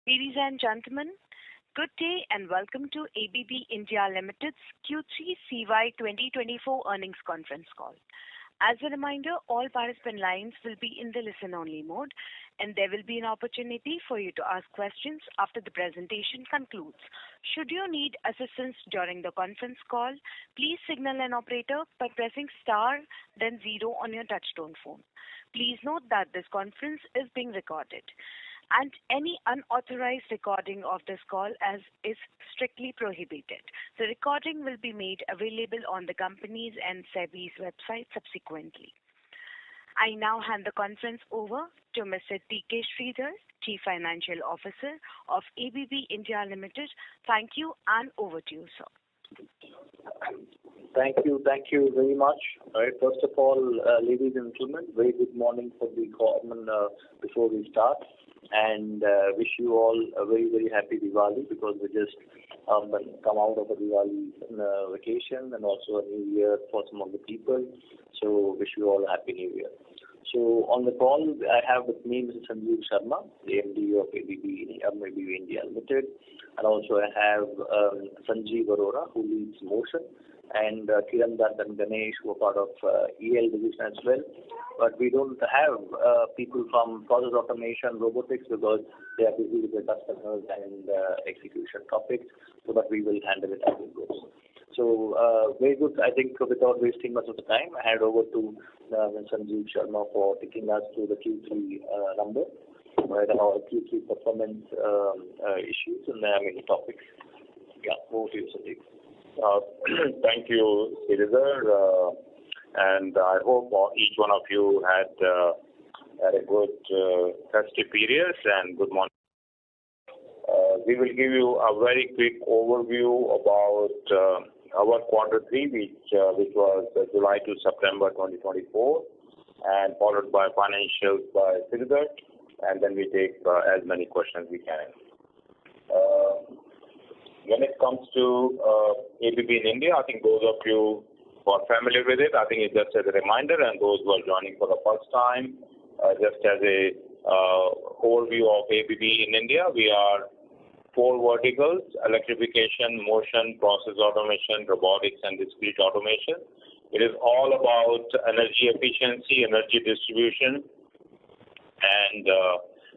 Ladies and gentlemen, good day and welcome to ABB India Limited's Q3 CY 2024 earnings conference call. As a reminder, all participant lines will be in the listen-only mode, and there will be an opportunity for you to ask questions after the presentation concludes. Should you need assistance during the conference call, please signal an operator by pressing star, then 0 on your touchtone phone. Please note that this conference is being recorded, and any unauthorized recording of this call is strictly prohibited. The recording will be made available on the company's and SEBI's website subsequently. I now hand the conference over to Mr. T.K. Sridhar, Chief Financial Officer of ABB India Limited. Thank you, and over to you, sir. Thank you very much. All right, first of all, ladies and gentlemen, very good morning for the call before we start. And wish you all a very, very happy Diwali, because we just come out of a Diwali vacation and also a new year for some of the people. So wish you all a happy new year. So on the call, I have with me Mr. Sanjeev Sharma, the MD of ABB India Limited, and also I have Sanjeev Arora, who leads Motion, and Kiran Dutt and Ganesh, who are part of EL division as well. But we don't have people from process automation, robotics, because they are busy with their customers and execution topics, so that we will handle it as it goes. So very good. I think without wasting much of the time, I hand over to Sanjeev Sharma for taking us through the Q3 number, right, and our Q3 performance issues and many topics. Yeah, over to you, Sanjeev. Thank you, Sridhar, and I hope each one of you had a good festive period, and good morning. We will give you a very quick overview about our quarter 3, which was July to September 2024, and followed by financials by Sridhar, and then we take as many questions we can. When it comes to ABB in India, I think those of you who are familiar with it, I think it's just as a reminder, and those who are joining for the first time, just as a overview of ABB in India, we are 4 verticals: electrification, motion, process automation, robotics, and discrete automation. It is all about energy efficiency, energy distribution, and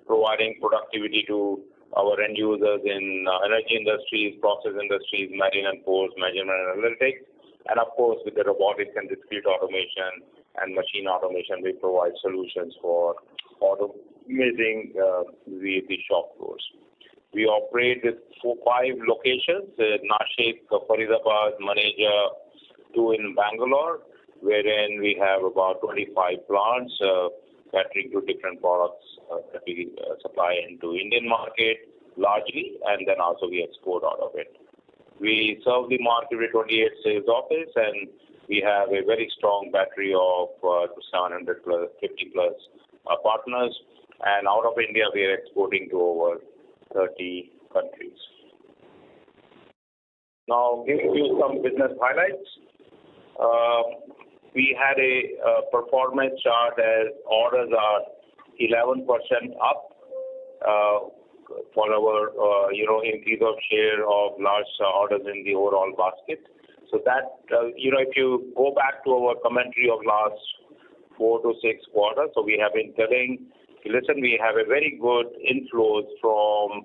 providing productivity to our end users in energy industries, process industries, marine and ports, measurement and analytics, and of course with the robotics and discrete automation and machine automation, we provide solutions for automating the shop floors. We operate with 5 locations: Nashik, Faridabad, Maneja, 2 in Bangalore, wherein we have about 25 plants catering to different products that we supply into Indian market largely, and then also we export out of it. We serve the market with 28 sales office, and we have a very strong battery of 750 plus partners, and out of India we are exporting to over 30 countries. Now, giving you some business highlights. We had a performance chart as orders are 11% up for our increase of share of large orders in the overall basket. So that if you go back to our commentary of last 4 to 6 quarters, so we have been telling, listen, we have a very good inflows from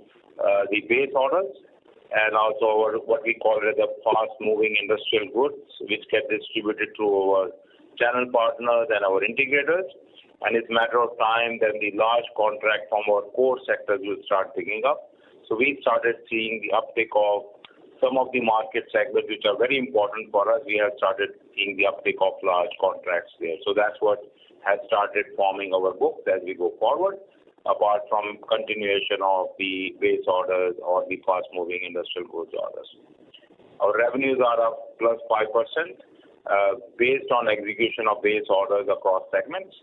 the base orders, and also what we call it the fast-moving industrial goods, which get distributed through our channel partners and our integrators. And it's a matter of time that the large contract from our core sectors will start picking up. So we started seeing the uptick of some of the market segments which are very important for us. We have started seeing the uptick of large contracts there. So that's what has started forming our books as we go forward, apart from continuation of the base orders or the fast-moving industrial goods orders. Our revenues are up plus 5% based on execution of base orders across segments.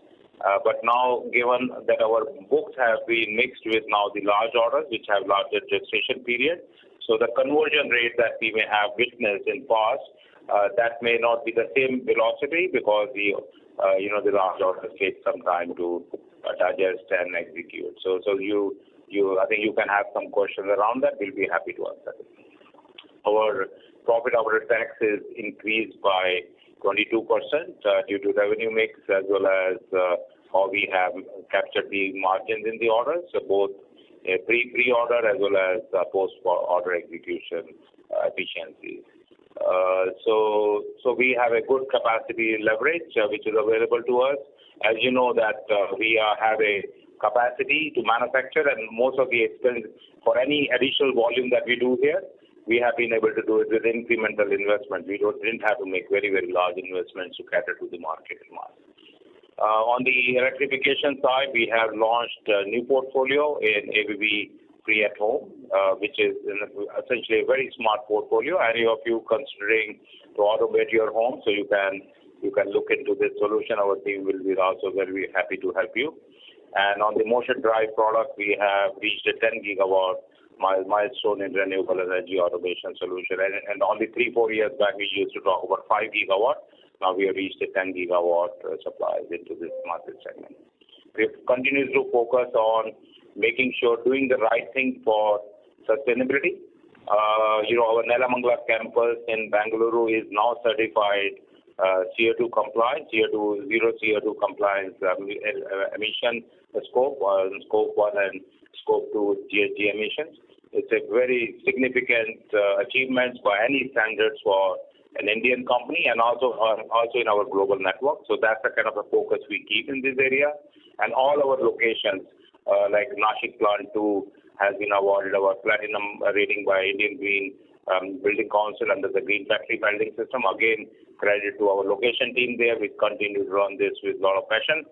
But now, given that our books have been mixed with now the large orders, which have larger gestation period, so the conversion rate that we may have witnessed in past, that may not be the same velocity, because the large orders take some time to digest and execute. So you I think you can have some questions around that. We'll be happy to answer it. Our profit after tax is increased by 22% due to revenue mix as well as how we have captured the margins in the orders, so both pre-order as well as post-order execution efficiencies. So we have a good capacity leverage which is available to us. As you know that we have a capacity to manufacture, and most of the expense for any additional volume that we do here, we have been able to do it with incremental investment. We didn't have to make very, very large investments to cater to the market demand. On the electrification side, we have launched a new portfolio in ABB Free at Home, which is essentially a very smart portfolio. Any of you considering to automate your home, so you can look into this solution. Our team will be also very happy to help you. And on the motion drive product, we have reached a 10 gigawatt milestone in renewable energy automation solution. And only 3-4 years back, we used to talk about 5 gigawatt. Now we have reached a 10 gigawatt supplies into this market segment. We continue to focus on making sure doing the right thing for sustainability. Our Nelamangala campus in Bangalore is now certified CO2 compliance, zero CO2 compliance emission scope 1 and scope 2 GHG emissions. It's a very significant achievement by any standards for an Indian company and also in our global network. So that's the kind of a focus we keep in this area. And all our locations, like Nashik Plant 2, has been awarded our platinum rating by Indian Green Building Council under the Green Factory Building System. Again, credit to our location team there. We continue to run this with a lot of passion.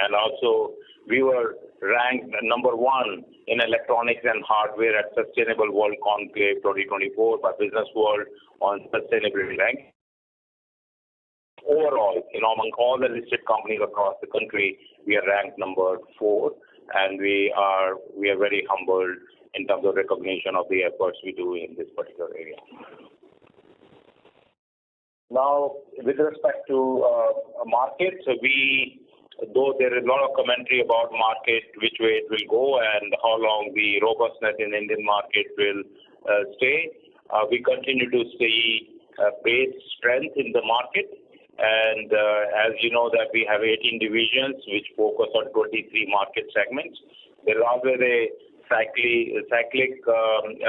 And also, we were ranked number 1 in electronics and hardware at Sustainable World Conclave 2024 by Business World on sustainability rank. Overall, among all the listed companies across the country, we are ranked number 4, and we are very humbled in terms of recognition of the efforts we do in this particular area. Now, with respect to markets, though there is a lot of commentary about market, which way it will go and how long the robustness in the Indian market will stay, we continue to see base strength in the market. And as you know that we have 18 divisions which focus on 23 market segments. There is always a cyclic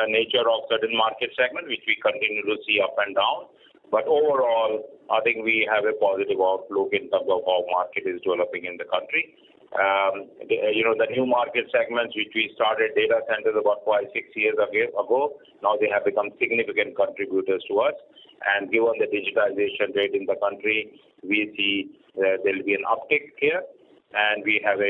nature of certain market segments which we continue to see up and down. But overall, I think we have a positive outlook in terms of how market is developing in the country. The new market segments which we started, data centers, about 5-6 years ago, now they have become significant contributors to us. And given the digitization rate in the country, we see there will be an uptick here, and we have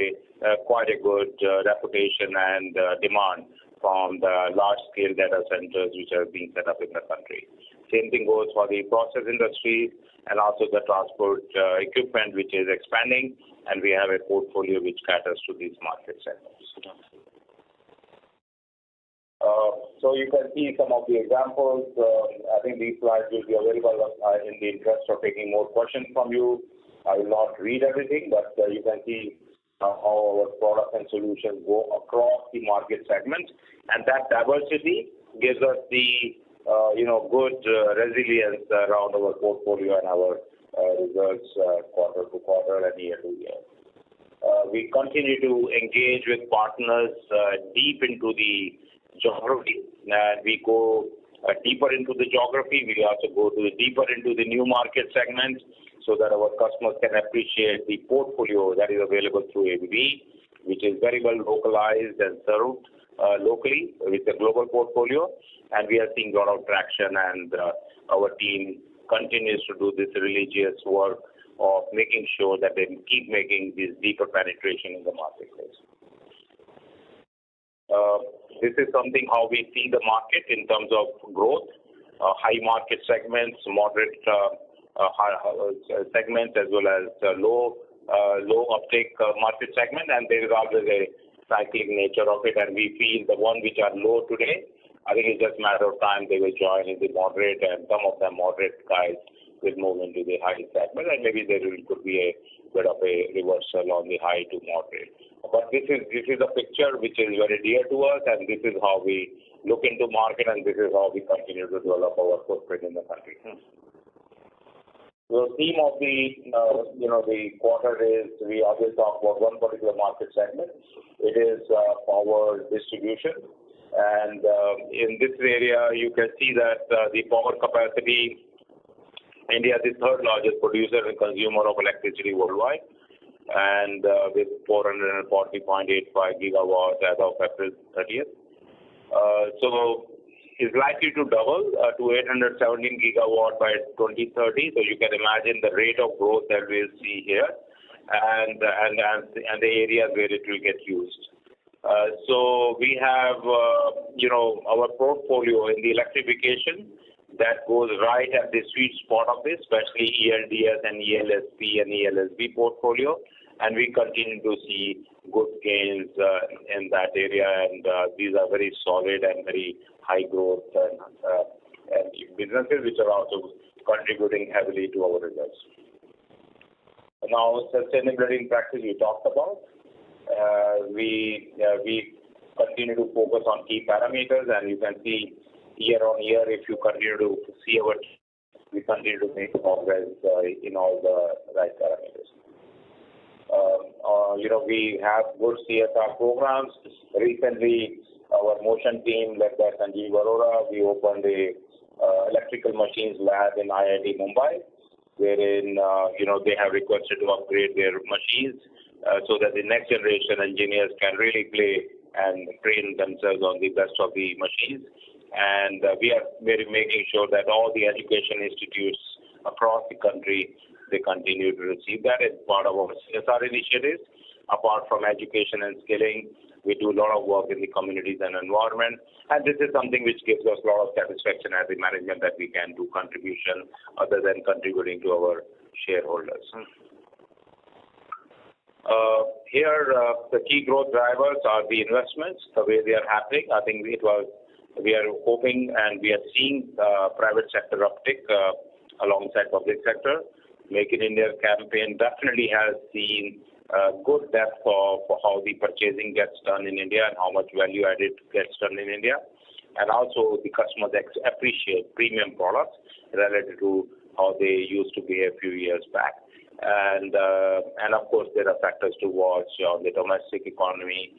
quite a good reputation and demand from the large-scale data centers which are being set up in the country. Same thing goes for the process industry and also the transport equipment which is expanding, and we have a portfolio which caters to these market segments. So you can see some of the examples. I think these slides will be available in the interest of taking more questions from you. I will not read everything, but you can see how our products and solutions go across the market segments, and that diversity gives us the good resilience around our portfolio and our results quarter to quarter and year to year. We continue to engage with partners deep into the geography, and we go deeper into the geography. We also go deeper into the new market segments so that our customers can appreciate the portfolio that is available through ABB, which is very well localized and served locally with a global portfolio. And we are seeing a lot of traction, and our team continues to do this religious work of making sure that they keep making this deeper penetration in the marketplace. This is something how we see the market in terms of growth, high market segments, moderate segments, as well as low uptake market segment, and there is always a cyclic nature of it, and we feel the one which are low today, I think it's just a matter of time they will join in the moderate, and some of the moderate guys will move into the high segment, and maybe there could be a bit of a reversal on the high to moderate. But this is a picture which is very dear to us, and this is how we look into market, and this is how we continue to develop our footprint in the country. The theme of the quarter is we always talk about one particular market segment. It is power distribution, and in this area you can see that the power capacity. India is the third largest producer and consumer of electricity worldwide, and with 440.85 gigawatts as of April 30th. So is likely to double to 817 gigawatt by 2030. So you can imagine the rate of growth that we'll see here, and the areas where it will get used. So we have our portfolio in the electrification that goes right at the sweet spot of this, especially ELDS and ELSP and ELSB portfolio, and we continue to see good gains in that area, and these are very solid and very high growth and businesses which are also contributing heavily to our results. Now, sustainability in practice we talked about. We continue to focus on key parameters, and you can see year on year, if you continue to see we continue to make progress in all the right parameters. We have good CSR programs. Recently, our motion team led by Sanjeev Arora, we opened a electrical machines lab in IIT Mumbai, wherein they have requested to upgrade their machines so that the next generation engineers can really play and train themselves on the best of the machines. And we are making sure that all the education institutes across the country, they continue to receive that as part of our CSR initiatives. Apart from education and skilling, we do a lot of work in the communities and environment. And this is something which gives us a lot of satisfaction as a management that we can do contribution other than contributing to our shareholders. Here, the key growth drivers are the investments, the way they are happening. I think we are hoping and we are seeing private sector uptick alongside public sector. Make in India campaign definitely has seen good depth of how the purchasing gets done in India and how much value added gets done in India. And also the customers appreciate premium products relative to how they used to be a few years back. And of course, there are factors to watch on the domestic economy,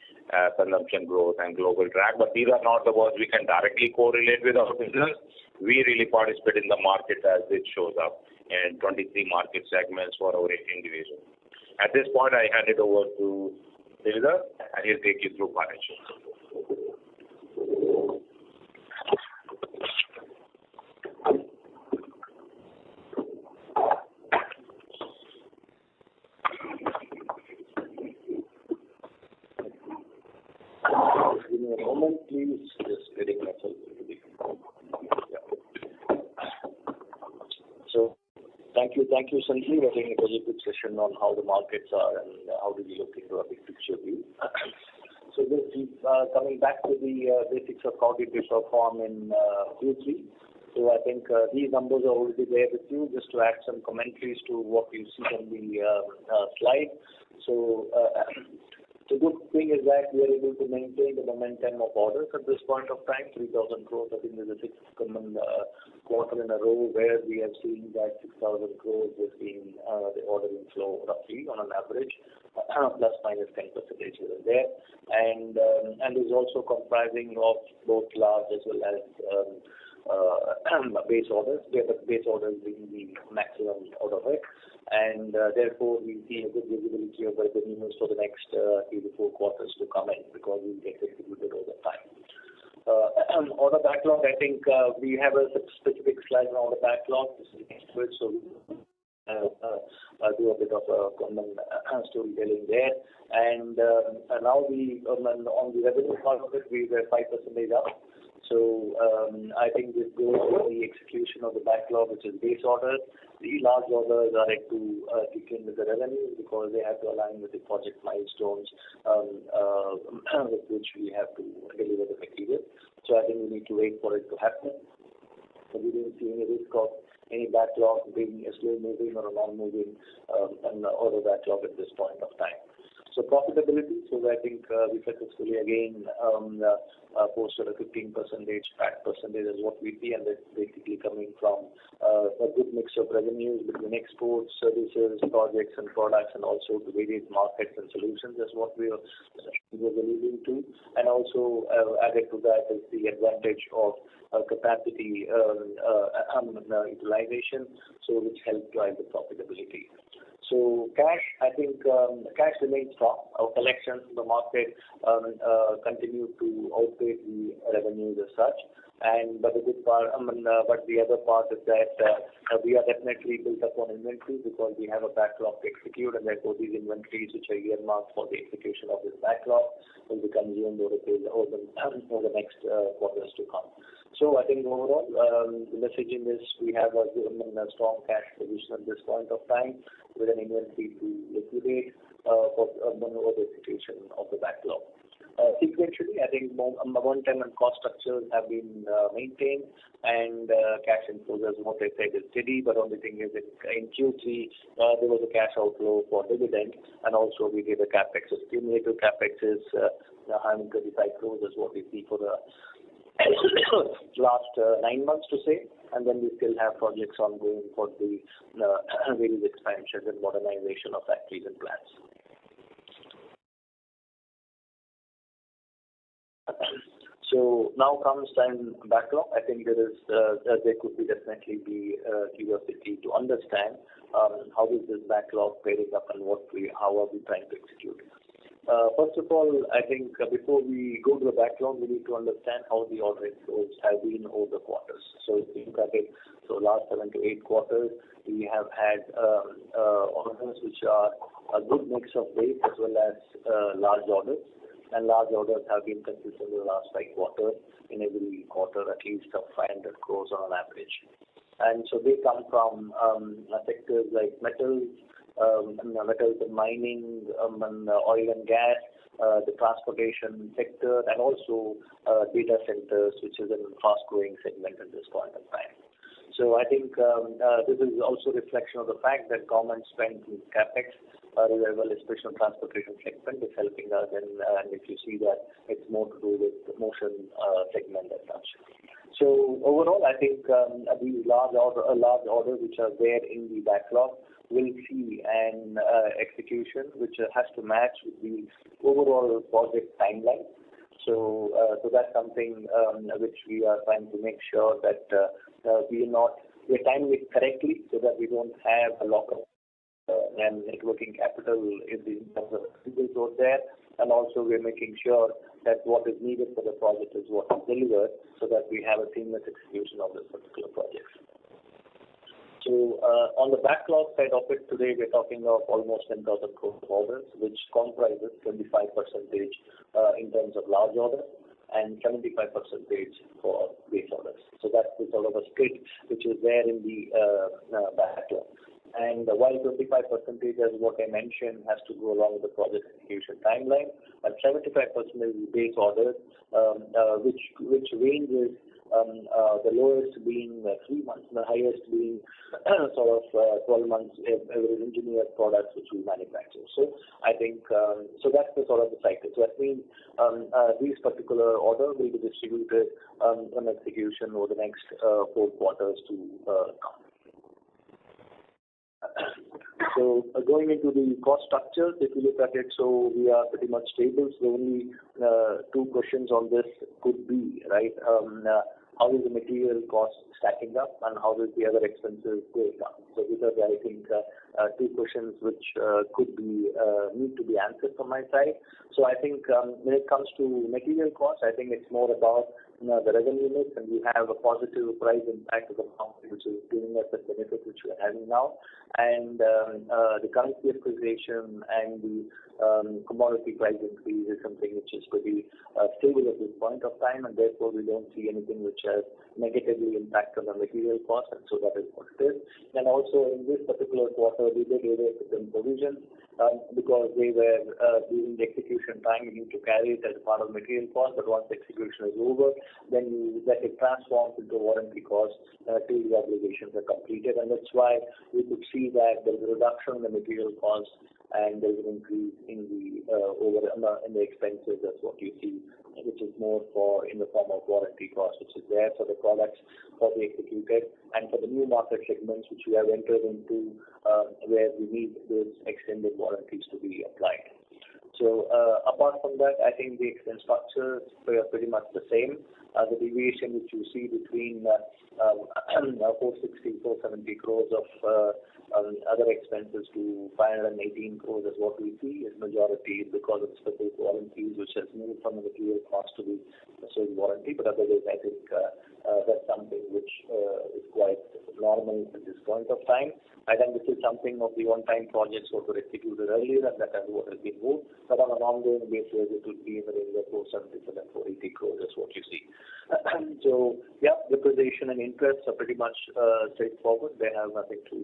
consumption growth, and global drag. But these are not the words we can directly correlate with our business. We really participate in the market as it shows up in 23 market segments for our 18 division. At this point, I hand it over to Sridhar, and he'll take you through financials. Give me a moment, please. Just getting myself into the. So, thank you, Sanjeev. I think it was a good session on how the markets are and how do we look into a big picture view. So, this coming back to the basics of how did we perform in Q3. So, I think these numbers are already there with you. Just to add some commentaries to what you see on the slide. So. The good thing is that we are able to maintain the momentum of orders at this point of time. 3,000 crores, I think, is the sixth quarter in a row where we have seen that 6,000 crores has been the order inflow roughly on an average, plus minus 10% here and there. And is also comprising of both large as well as base orders, where the base orders being the maximum out of it. And therefore, we see a good visibility of revenues for the next 3 to 4 quarters to come in because we get executed over time. Order backlog, I think we have a specific slide on order backlog. This is next to it, so do a bit of a common storytelling there. And now on the revenue part of it, we were 5% up. So I think this goes with the execution of the backlog, which is base orders. The large orders are yet to kick in with the revenue because they have to align with the project milestones with which we have to deliver the material. So I think we need to wait for it to happen. So we didn't see any risk of any backlog being a slow moving or a non-moving order backlog at this point of time. So profitability, so I think we successfully again posted a 15% PAT percentage is what we see, and that's basically coming from a good mix of revenues between exports, services, projects and products, and also the various markets and solutions is what we were alluding to. And also added to that is the advantage of capacity utilization, so which helped drive the profitability. So cash, I think cash remains strong. Our collections in the market continue to outpace the revenues as such. But the good part, but the other part is that we are definitely built up on inventory because we have a backlog to execute, and therefore these inventories which are earmarked for the execution of this backlog will be consumed over the next quarters to come. So I think overall, the messaging is we have a strong cash position at this point of time with an inventory to liquidate for the execution of the backlog. Sequentially, I think one-time and cost structures have been maintained, and cash inflows, as what I said, is steady. But only thing is that in Q3 there was a cash outflow for dividend, and also we did a capex. So cumulative capex is 135 crores is what we see for the last 9 months to say, and then we still have projects ongoing for the various expansions and modernization of factories and plants. So now comes time backlog. I think there could be definitely be curiosity to understand how is this backlog pairing up and how are we trying to execute. First of all, I think before we go to the backlog, we need to understand how the order inflows have been over the quarters. So if you look at it, so last 7 to 8 quarters, we have had orders which are a good mix of base as well as large orders. And large orders have been consistent in the last 5 quarters. In every quarter, at least of 500 crores on an average. And so they come from sectors like metals and mining, and oil and gas, the transportation sector, and also data centers, which is a fast-growing segment at this point in time. So I think this is also a reflection of the fact that government spend in capex, well, especially transportation segment, is helping us, and if you see that, it's more to do with the motion segment as such. So overall, I think these large orders which are there in the backlog will see an execution which has to match with the overall project timeline. So that's something which we are trying to make sure that we are timing it correctly so that we don't have a lockup and networking capital in terms of receivables out there, and also we're making sure that what is needed for the project is what is delivered, so that we have a seamless execution of this particular project. So on the backlog side of it, today we're talking of almost 10,000 crores of orders, which comprises 25% in terms of large orders and 75% for base orders. So that's the sort of a split which is there in the backlog. And while 25% as what I mentioned has to go along with the project execution timeline, and 75% is base orders, which ranges the lowest being 3 months, the highest being sort of 12 months every engineered products which we manufacture. So I think so that's the sort of the cycle. So that means these particular orders will be distributed on execution over the next 4 quarters to come. So going into the cost structures, if you look at it, so we are pretty much stable. So only 2 questions on this could be, right, how is the material cost stacking up and how is the other expenses going up? So these are, I think, 2 questions which could be need to be answered from my side. So I think when it comes to material costs, I think it's more about the revenue mix, and we have a positive price impact of the company, which is giving us the benefit which we are having now. And the currency appreciation and the commodity price increase is something which is pretty stable at this point of time, and therefore we don't see anything which has negatively impacted on the material cost, and so that is what it is. And also in this particular quarter, we did raise some provisions, because they were during the execution time, you need to carry it as part of material cost, but once the execution is over, then that it transforms into warranty cost till the obligations are completed. And that's why we could see that there is a reduction in the material cost and there is an increase in the expenses. That's what you see, which is more in the form of warranty cost, which is there for the products for the executed and for the new market segments which we have entered into, where we need those extended warranties to be applied. So apart from that, I think the expense structures are pretty much the same. The deviation which you see between 460, 470 crores of other expenses to 518 crores is what we see is majority because of specific warranties which has moved from the material cost to the sold warranty. But otherwise, I think that's something which is quite normal at this point of time. I think this is something of the one-time projects what were executed earlier, and that is what has been moved. But on an ongoing basis, it will be in the range of 477, 480 crores is what you see. So, yeah, depreciation and interest are pretty much straightforward. They have nothing to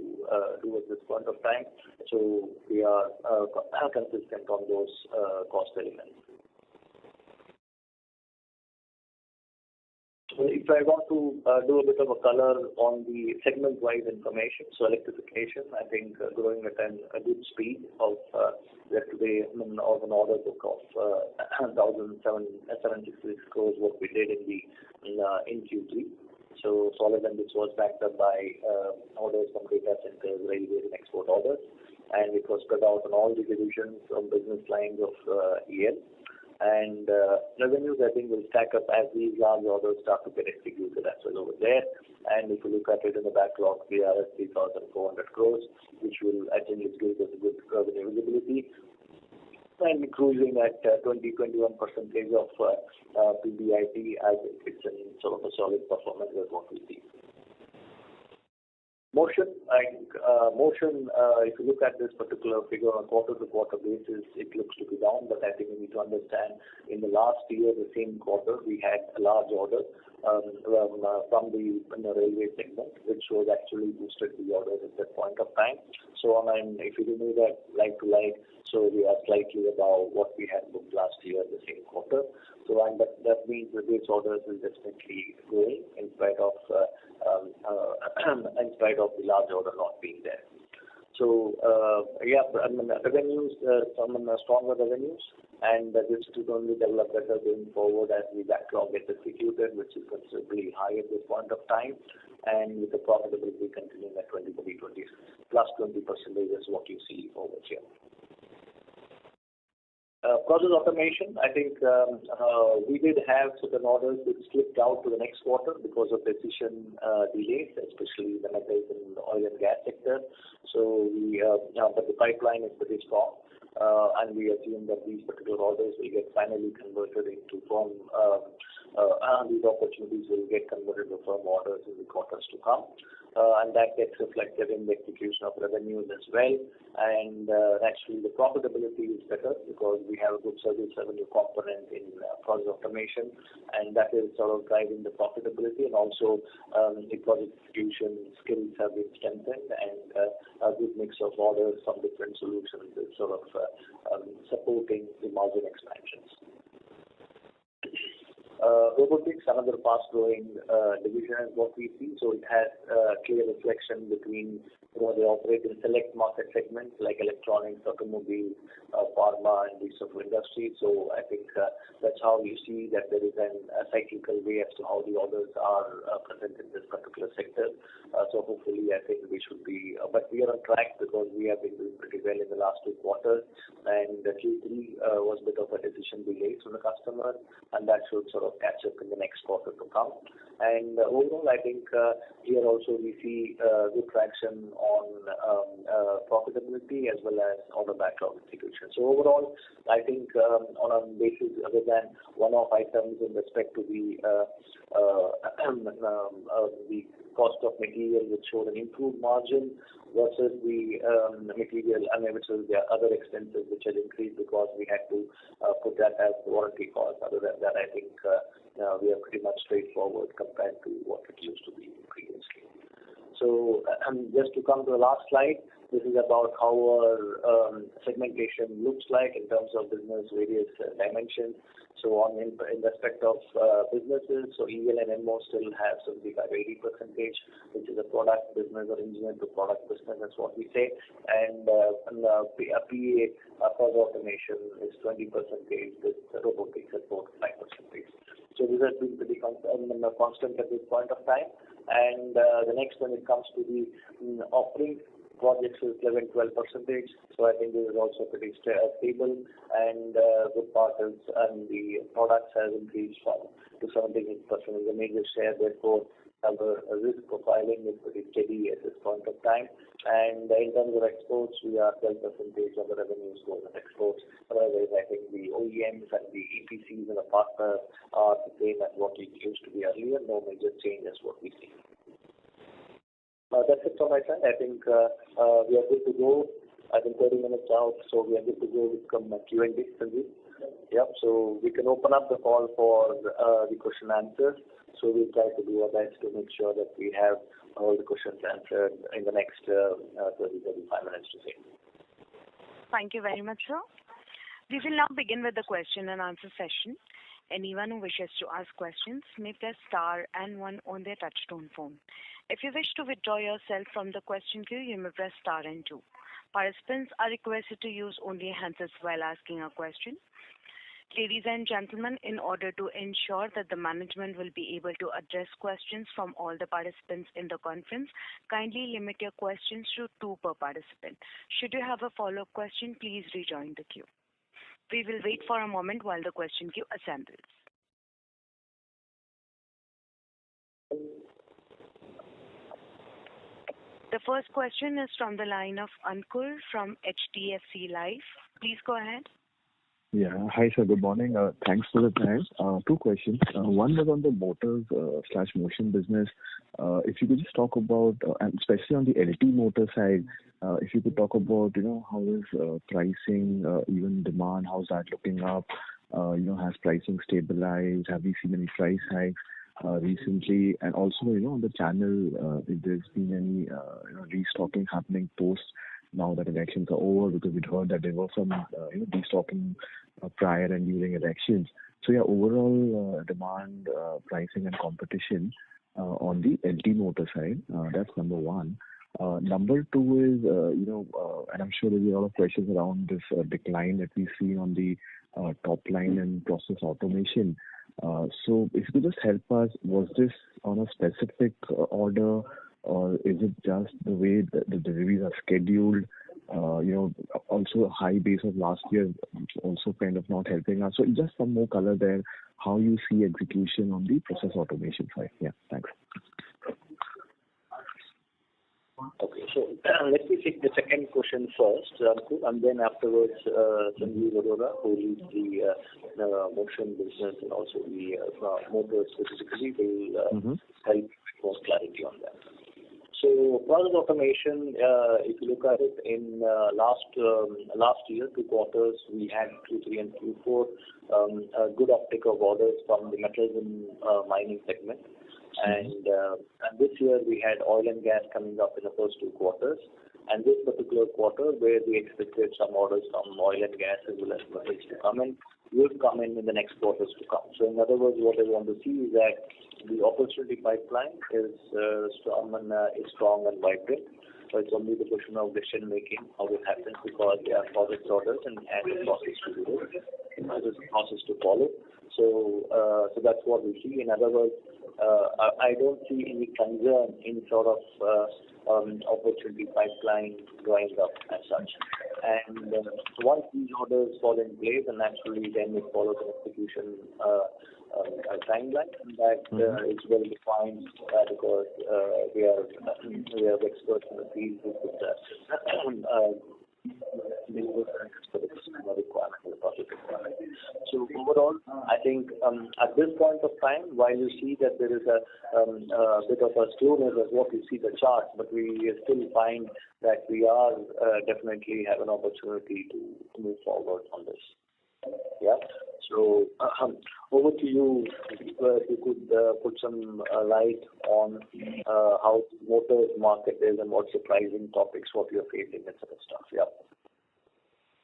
do at this point of time. So, we are consistent on those cost elements. So if I want to do a bit of a color on the segment-wise information, so electrification, I think growing at a good speed of today of an order book of 1,776 crores what we did in Q3. So solid, and this was backed up by orders from data centers, railways, and export orders, and it was spread out on all the divisions of business lines of EL. And revenues, I think, will stack up as these large orders start to get executed as well over there. And if you look at it in the backlog, we are at 3,400 crores, which will, I think, give us a good revenue visibility. And cruising at 20-21% of PBIT, as it's in sort of a solid performance is what we see. Motion, if you look at this particular figure on a quarter-to-quarter basis, it looks to be down, but I think we need to understand in the last year, the same quarter, we had a large order from the railway segment, which was actually boosted the orders at that point of time. So, if you remove that like to like, so we are slightly above what we had booked last year, the same quarter. So, and that means that these orders will definitely grow in spite of the large order not being there. So, revenues, some stronger revenues, and this will only develop better going forward as the backlog gets executed, which is considerably high at this point of time, and with the profitability continuing at 20 plus 20% is what you see over here. Process automation, I think we did have certain orders which slipped out to the next quarter because of decision delays, especially the metals and the oil and gas sector. So but the pipeline is pretty strong, and we assume that these particular orders will get finally converted into firm. These opportunities will get converted to firm orders in the quarters to come. And that gets reflected in the execution of revenues as well. And actually, the profitability is better because we have a good service revenue component in process automation, and that is sort of driving the profitability. And also, the project execution skills have been strengthened, and a good mix of orders from different solutions is sort of supporting the margin expansions. Robotics, another fast-growing division is what we see. So it has a clear reflection between they operate in select market segments like electronics, automobile, pharma, and these sort of industries. So I think that's how you see that there is a cyclical way as to how the orders are present in this particular sector. So hopefully, I think we should be, but we are on track because we have been doing pretty well in the last 2 quarters. And Q3 was a bit of a decision delay from the customer, and that should sort of catch up in the next quarter to come. And overall, I think here also we see good traction on profitability as well as order backlog execution. So overall, I think on a basis other than one-off items in respect to the cost of material, which showed an improved margin versus the material, which is the other expenses which had increased because we had to put that as warranty cost. Other than that, I think we are pretty much straightforward compared to what it used to be previously. So just to come to the last slide, This is about how our segmentation looks like in terms of business, various dimensions. So on in respect of businesses, so EL and MO still have 75-80%, which is a product business or engineered to product business, that's what we say. And PA, process automation is 20%, with robotics at 4 to 5%. So this has been pretty constant at this point of time. And the next one, it comes to the offering projects is 11-12%. So I think this is also pretty stable. And good part is the products has increased from to 78% is a major share. Therefore, our risk profiling is pretty steady at this point of time. And in terms of exports, we are 12% of the revenues goes on exports. Otherwise, I think the OEMs and the EPCs and the partners are the same as what it used to be earlier. No major change as what we see. That's it from my side. I think we are good to go. I think 30 minutes out, so we are good to go with some Q&A, Sanjeev. Yep, so we can open up the call for the question answers. So we'll try to do our best to make sure that we have all the questions answered in the next 30-35 minutes to say. Thank you very much, sir. We will now begin with the question and answer session. Anyone who wishes to ask questions may press star and 1 on their touchtone phone. If you wish to withdraw yourself from the question queue, you may press star and 2. Participants are requested to use only handsets while asking a question. Ladies and gentlemen, in order to ensure that the management will be able to address questions from all the participants in the conference, kindly limit your questions to 2 per participant. Should you have a follow-up question, please rejoin the queue. We will wait for a moment while the question queue assembles. The first question is from the line of Ankur from HDFC Life. Please go ahead. Yeah. Hi, sir. Good morning. Thanks for the time. 2 questions. One was on the motors / motion business. If you could just talk about, and especially on the LT motor side, if you could talk about, how is pricing, even demand, how's that looking up? Has pricing stabilized? Have we seen any price hikes recently? And also, on the channel, if there's been any restocking happening post now that elections are over, because we'd heard that there was some destocking prior and during elections. So yeah, overall demand, pricing and competition on the LT motor side. That's number 1. Number 2 is, and I'm sure there'll be a lot of questions around this decline that we've seen on the top line and process automation. So if you could just help us, was this on a specific order, or is it just the way that the deliveries are scheduled? Also a high base of last year also kind of not helping us. So just some more color there, how you see execution on the process automation side. Yeah, thanks. Okay, so let me take the second question first, and then afterwards, Sanjeev Arora, who leads the motion business and also the motor specifically, will help with more clarity on that. So process automation, if you look at it in last year, 2 quarters, we had Q3 and Q4, a good uptick of orders from the metals and mining segment. And this year we had oil and gas coming up in the first 2 quarters. And this particular quarter, where we expected some orders from oil and gas as well as metals to come in, will come in the next quarters to come. So in other words, what I want to see is that the opportunity pipeline is strong and vibrant. So it's only the question of decision making, how it happens, because there are project orders and the process to do it. There's a process to follow. So that's what we see. In other words, I don't see any concern in sort of opportunity pipeline going up as such. And once these orders fall in place, and naturally then it follows an execution timeline that is well defined because we have experts in the field who could requirement of the project requirement. So overall, I think at this point of time, while you see that there is a bit of a slowness as what you see the charts, but we still find that we are definitely have an opportunity to move forward on this. Yeah. So over to you, if you could put some light on how the motor market is and what's the pricing topics, what you're facing, et cetera stuff. Yeah.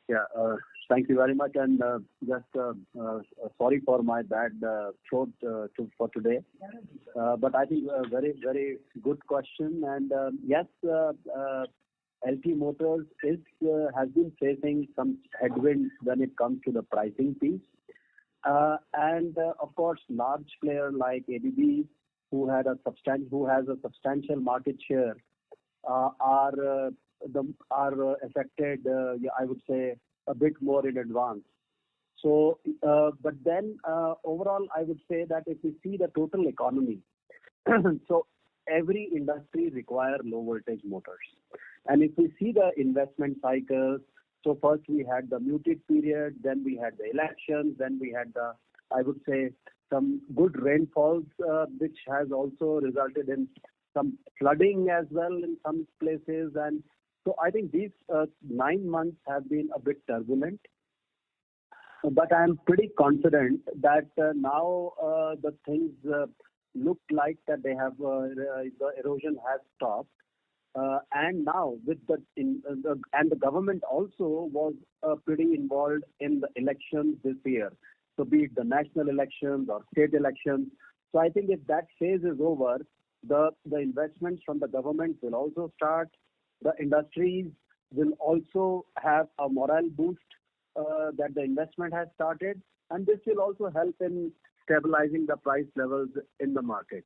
Yeah. Thank you very much. And just sorry for my bad throat for today. But I think a very, very good question. And yes, LT Motors has been facing some headwinds when it comes to the pricing piece. And of course, large player like ABB, who has a substantial market share, are affected. I would say a bit more in advance. So, but then overall, I would say that if we see the total economy, so every industry requires low voltage motors. And if we see the investment cycles, so first we had the muted period, then we had the elections, then we had I would say, some good rainfalls, which has also resulted in some flooding as well in some places. And so I think these 9 months have been a bit turbulent. But I'm pretty confident that now the things look like that they have the erosion has stopped. And now with and the government also was pretty involved in the elections this year. So be it the national elections or state elections. So I think if that phase is over, the investments from the government will also start. The industries will also have a morale boost that the investment has started. And this will also help in stabilizing the price levels in the market.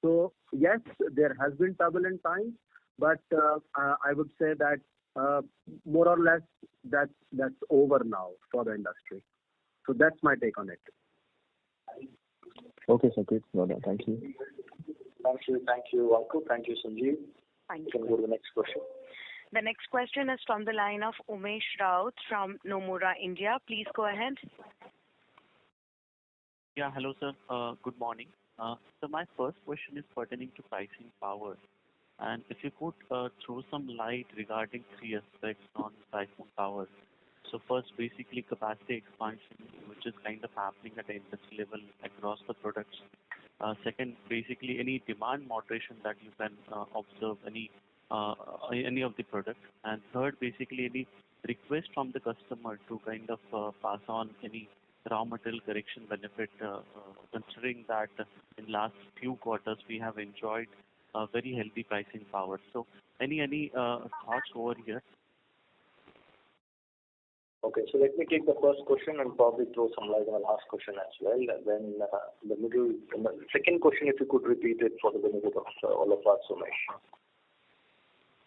So yes, there has been turbulent times, but I would say that more or less that's over now for the industry. So that's my take on it. Okay, sir. Great. No, thank you. Thank you, Ankur. Thank you, Sanjeev. Thank You can you. go to the next question. The next question is from the line of Umesh Raut from Nomura, India. Please go ahead. Yeah, hello, sir. Good morning. So my first question is pertaining to pricing power. And if you could throw some light regarding three aspects on pricing power. So first, basically capacity expansion, which is kind of happening at the industry level across the products. Second, basically any demand moderation that you can observe any of the products. And third, basically any request from the customer to kind of pass on any raw material correction benefit, considering that in last few quarters we have enjoyed a very healthy pricing power. So any thoughts over here? Okay, so let me take the first question and probably throw some light on the last question as well. And then the second question, if you could repeat it for the benefit of all of us, Umesh.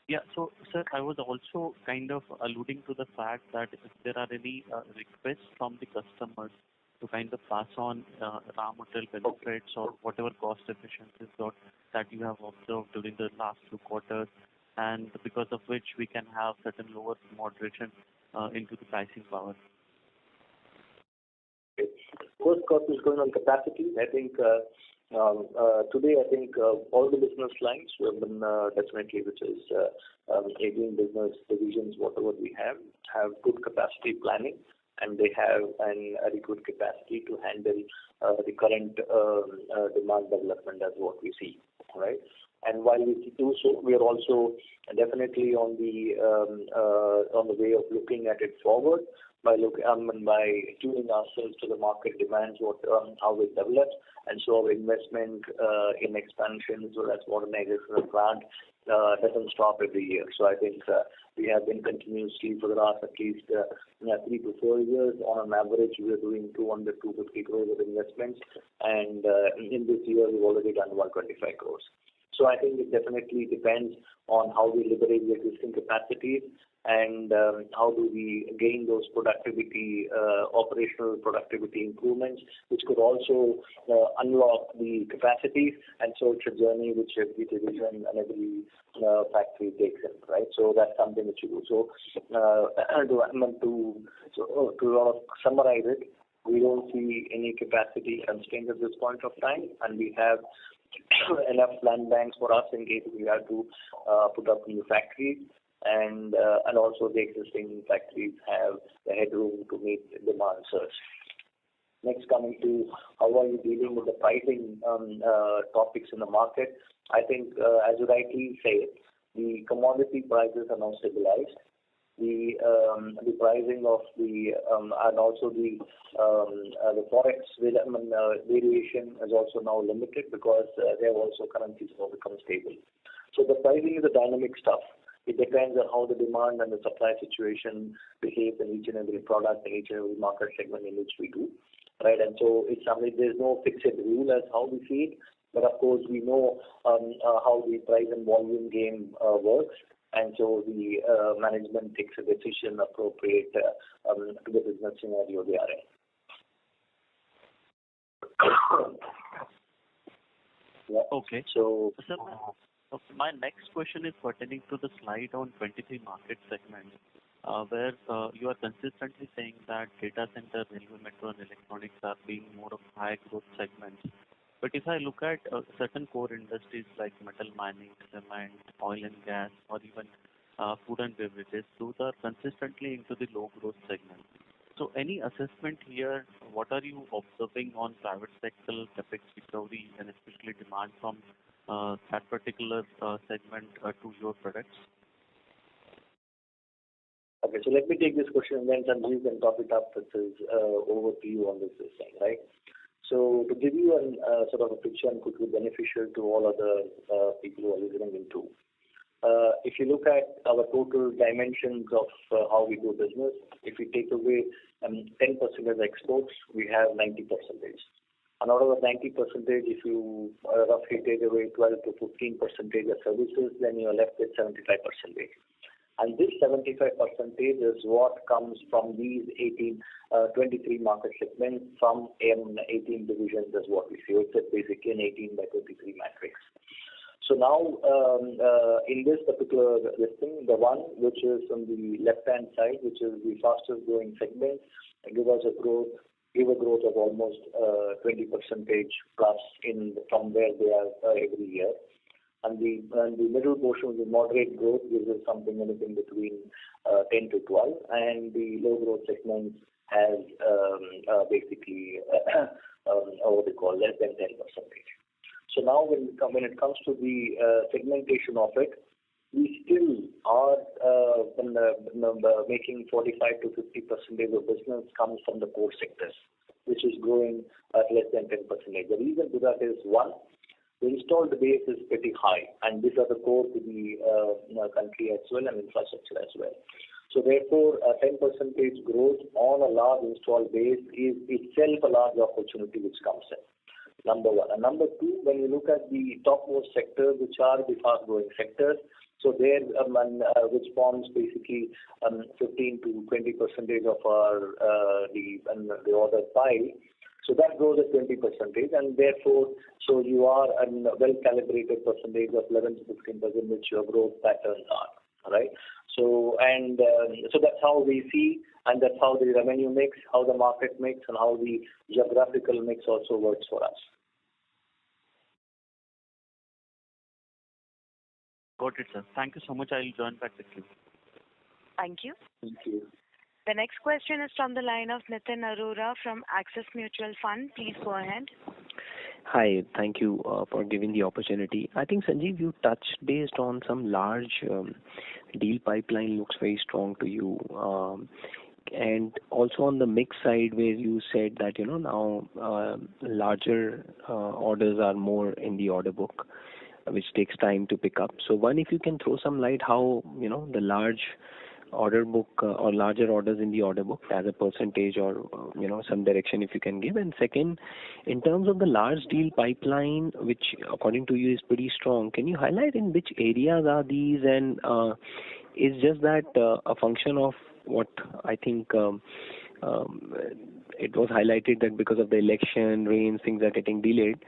Yeah, so sir, I was also kind of alluding to the fact that if there are any requests from the customers to kind of pass on raw material benefits or whatever cost efficiencies that you have observed during the last 2 quarters, and because of which we can have certain lower moderation into the pricing power. First question is going on capacity. I think today, I think all the business lines, have been definitely, which is ABB business divisions, whatever we have good capacity planning, and they have an adequate capacity to handle the current demand development as what we see, right? And while we do so, we are also definitely on the way of looking at it forward by tuning ourselves to the market demands, how it develops, and so our investment in expansion as well as modernization of plant doesn't stop every year. So I think we have been continuously for the last at least 3 to 4 years on an average we are doing 200-250 crores of investments, and in this year we've already done 125 crores. So I think it definitely depends on how we liberate the existing capacities and how do we gain those productivity, operational productivity improvements, which could also unlock the capacities. And so it's a journey which every division and every factory takes in, right? So that's something which you do. So to summarize it, we don't see any capacity constraints at this point of time, and we have enough land banks for us in case we have to put up new factories, and also the existing factories have the headroom to meet demand surge. Next, coming to how are you dealing with the pricing topics in the market? I think, as you rightly say, the commodity prices are now stabilized. The pricing of the and also the forex variation is also now limited because they have also currencies have become stable. So the pricing is a dynamic stuff. It depends on how the demand and the supply situation behaves in each and every product in each and every market segment in which we do, right? And so it's something, there's no fixed rule as how we see it, but of course we know how the price and volume game works. And so the management takes a decision appropriate to the business scenario they are in. Yeah. Okay. So, my next question is pertaining to the slide on 23 market segments, where you are consistently saying that data center, railway, metro, and electronics are being more of high growth segments. But if I look at certain core industries like metal mining, cement, oil and gas, or even food and beverages, those are consistently into the low growth segment. So any assessment here, what are you observing on private sector capex recovery and especially demand from that particular segment to your products? Okay, so let me take this question and then Sanjeev can top it up. It is over to you on this thing, right? So to give you a sort of a picture and could be beneficial to all other people who are listening into, if you look at our total dimensions of how we do business, if we take away 10% as exports, we have 90%. And out of the 90%, if you roughly take away 12 to 15% of services, then you are left with 75%. And this 75% is what comes from these 23 market segments from 18 divisions is what we see. It's basically an 18 by 23 matrix. So now, in this particular listing, the one which is on the left-hand side, which is the fastest growing segment, give a growth of almost 20% plus from where they are every year. And the middle portion of the moderate growth gives us something anything between 10 to 12, and the low growth segment has basically what they call less than 10%. So now when it comes to the segmentation of it, we still are making 45 to 50% of business comes from the core sectors, which is growing at less than 10%. The reason to that is one, the installed base is pretty high, and these are the core to the country as well and infrastructure as well. So therefore, a 10% growth on a large installed base is itself a large opportunity which comes in. Number one. And number two, when you look at the topmost sectors, which are the fast-growing sectors, so there, which forms basically 15 to 20% of our the order pie. So that grows at 20%, and therefore, so you are a well-calibrated percentage of 11 to 15%, which your growth patterns are, right? So so that's how we see, and that's how the revenue mix, how the market mix, and how the geographical mix also works for us. Got it, sir. Thank you so much. I'll join back with you. Thank you. Thank you. The next question is from the line of Nitin Arora from Axis Mutual Fund. Please go ahead. Hi, thank you for giving the opportunity. I think, Sanjeev, you touched based on some large deal pipeline looks very strong to you. And also on the mix side where you said that, now larger orders are more in the order book, which takes time to pick up. So one, if you can throw some light how, the large order book or larger orders in the order book as a percentage or, some direction if you can give. And second, in terms of the large deal pipeline, which according to you is pretty strong, can you highlight in which areas are these? And is just that a function of what I think it was highlighted that because of the election, rains, things are getting delayed.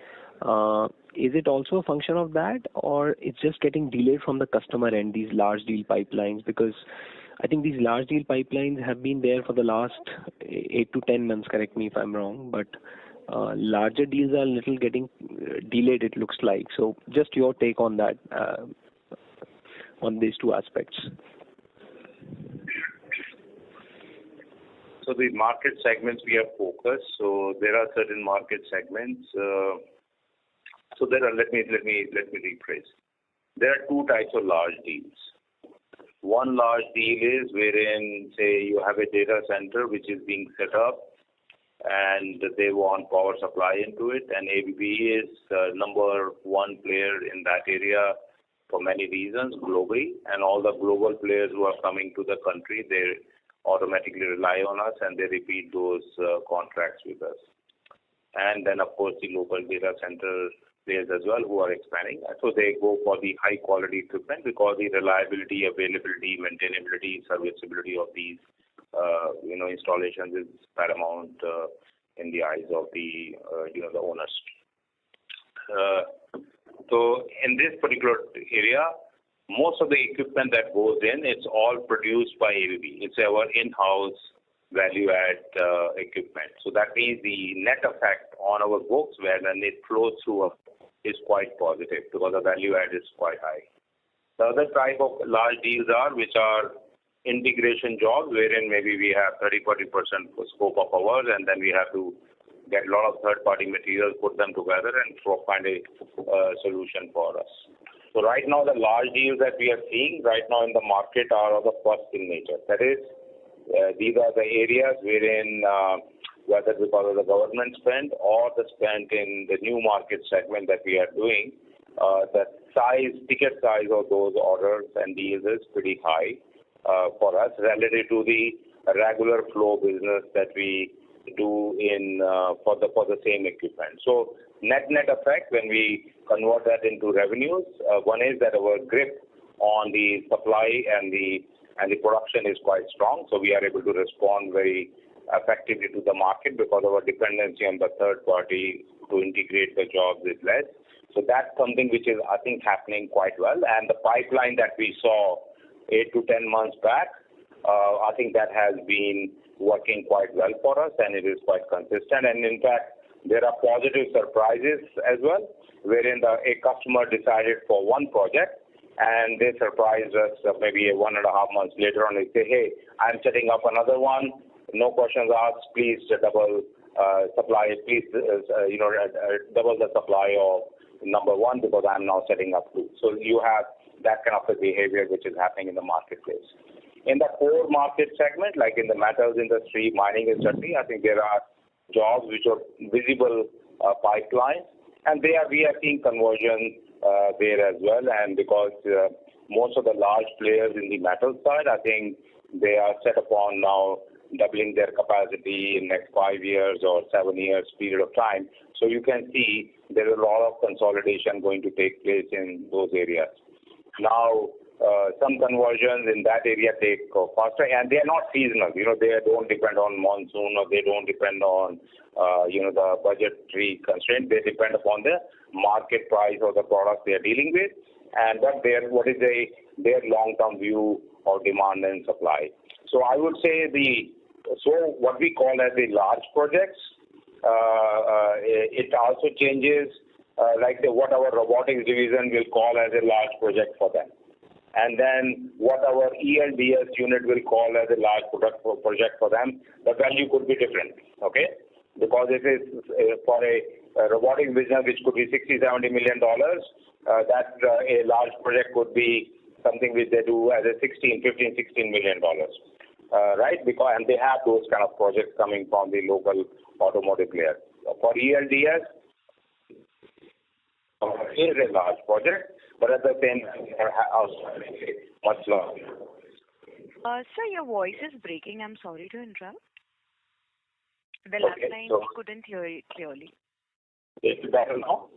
Is it also a function of that, or it's just getting delayed from the customer end, these large deal pipelines? Because I think these large deal pipelines have been there for the last 8 to 10 months, correct me if I'm wrong, but larger deals are a little getting delayed, it looks like. So just your take on that, on these two aspects. So the market segments we are focused. So there are certain market segments. So there are. Let me rephrase. There are two types of large deals. One large deal is wherein, say, you have a data center which is being set up, and they want power supply into it, and ABB is the number one player in that area for many reasons globally, and all the global players who are coming to the country, they automatically rely on us and they repeat those contracts with us. And then, of course, the local data center players as well who are expanding. So they go for the high quality equipment because the reliability, availability, maintainability, serviceability of these installations is paramount in the eyes of the the owners. So in this particular area, most of the equipment that goes in, it's all produced by ABB. It's our in-house value-add equipment. So that means the net effect on our books when it flows through is quite positive because the value-add is quite high. The other type of large deals are which are integration jobs wherein maybe we have 30-40% scope of ours, and then we have to get a lot of third-party materials, put them together, and find a solution for us. So right now, the large deals that we are seeing right now in the market are of the first in nature. That is, these are the areas wherein, whether because of the government spend or the spend in the new market segment that we are doing, the ticket size of those orders and deals is pretty high for us relative to the regular flow business that we do in for the same equipment. So net effect when we convert that into revenues, one is that our grip on the supply and the production is quite strong. So we are able to respond very effectively to the market because our dependency on the third party to integrate the jobs is less. So that's something which is, I think, happening quite well. And the pipeline that we saw 8 to 10 months back, I think that has been working quite well for us, and it is quite consistent. And in fact, there are positive surprises as well, wherein a customer decided for one project, and they surprised us maybe 1.5 months later on. They say, "Hey, I'm setting up another one. No questions asked. Please double supply. Please, double the supply of number one because I'm now setting up two." So you have that kind of a behavior which is happening in the marketplace. In the core market segment, like in the metals industry, mining industry, I think there are jobs which are visible pipelines, and we are seeing conversion there as well. And because most of the large players in the metal side, I think they are set upon now doubling their capacity in next 5 years or 7 years period of time. So you can see there is a lot of consolidation going to take place in those areas. Now, some conversions in that area take faster, and they are not seasonal. They don't depend on monsoon, or they don't depend on, the budgetary constraint. They depend upon the market price of the product they are dealing with, and what is their long-term view of demand and supply. So I would say what we call as the large projects, it also changes, what our robotics division will call as a large project for them. And then what our ELDS unit will call as a large project for them, the value could be different, okay? Because if it's for a robotics business which could be $60-70 million, that a large project could be something which they do as a $15-16 million, right? And they have those kind of projects coming from the local automotive players. For ELDS, it is a large project, but at the same time, they are also much larger. Sir, your voice is breaking. I'm sorry to interrupt. The last line, we couldn't hear it clearly. Is it better now?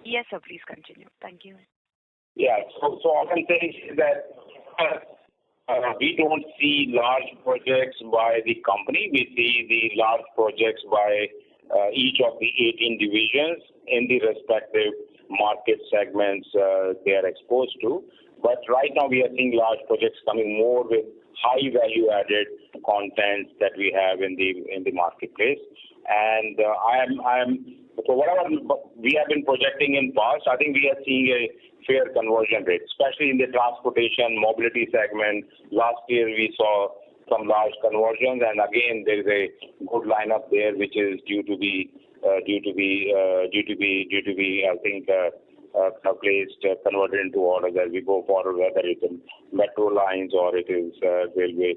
Yes, sir. Please continue. Thank you. Yeah. So all I'm saying is that we don't see large projects by the company. We see the large projects by each of the 18 divisions in the respective market segments they are exposed to. But right now we are seeing large projects coming more with high value added content that we have in the marketplace. And so whatever we have been projecting in past, I think we are seeing a fair conversion rate, especially in the transportation mobility segment. Last year we saw some large conversions, and again there is a good lineup there which is due to be I think placed converted into orders as we go forward, whether it's in metro lines or it is railway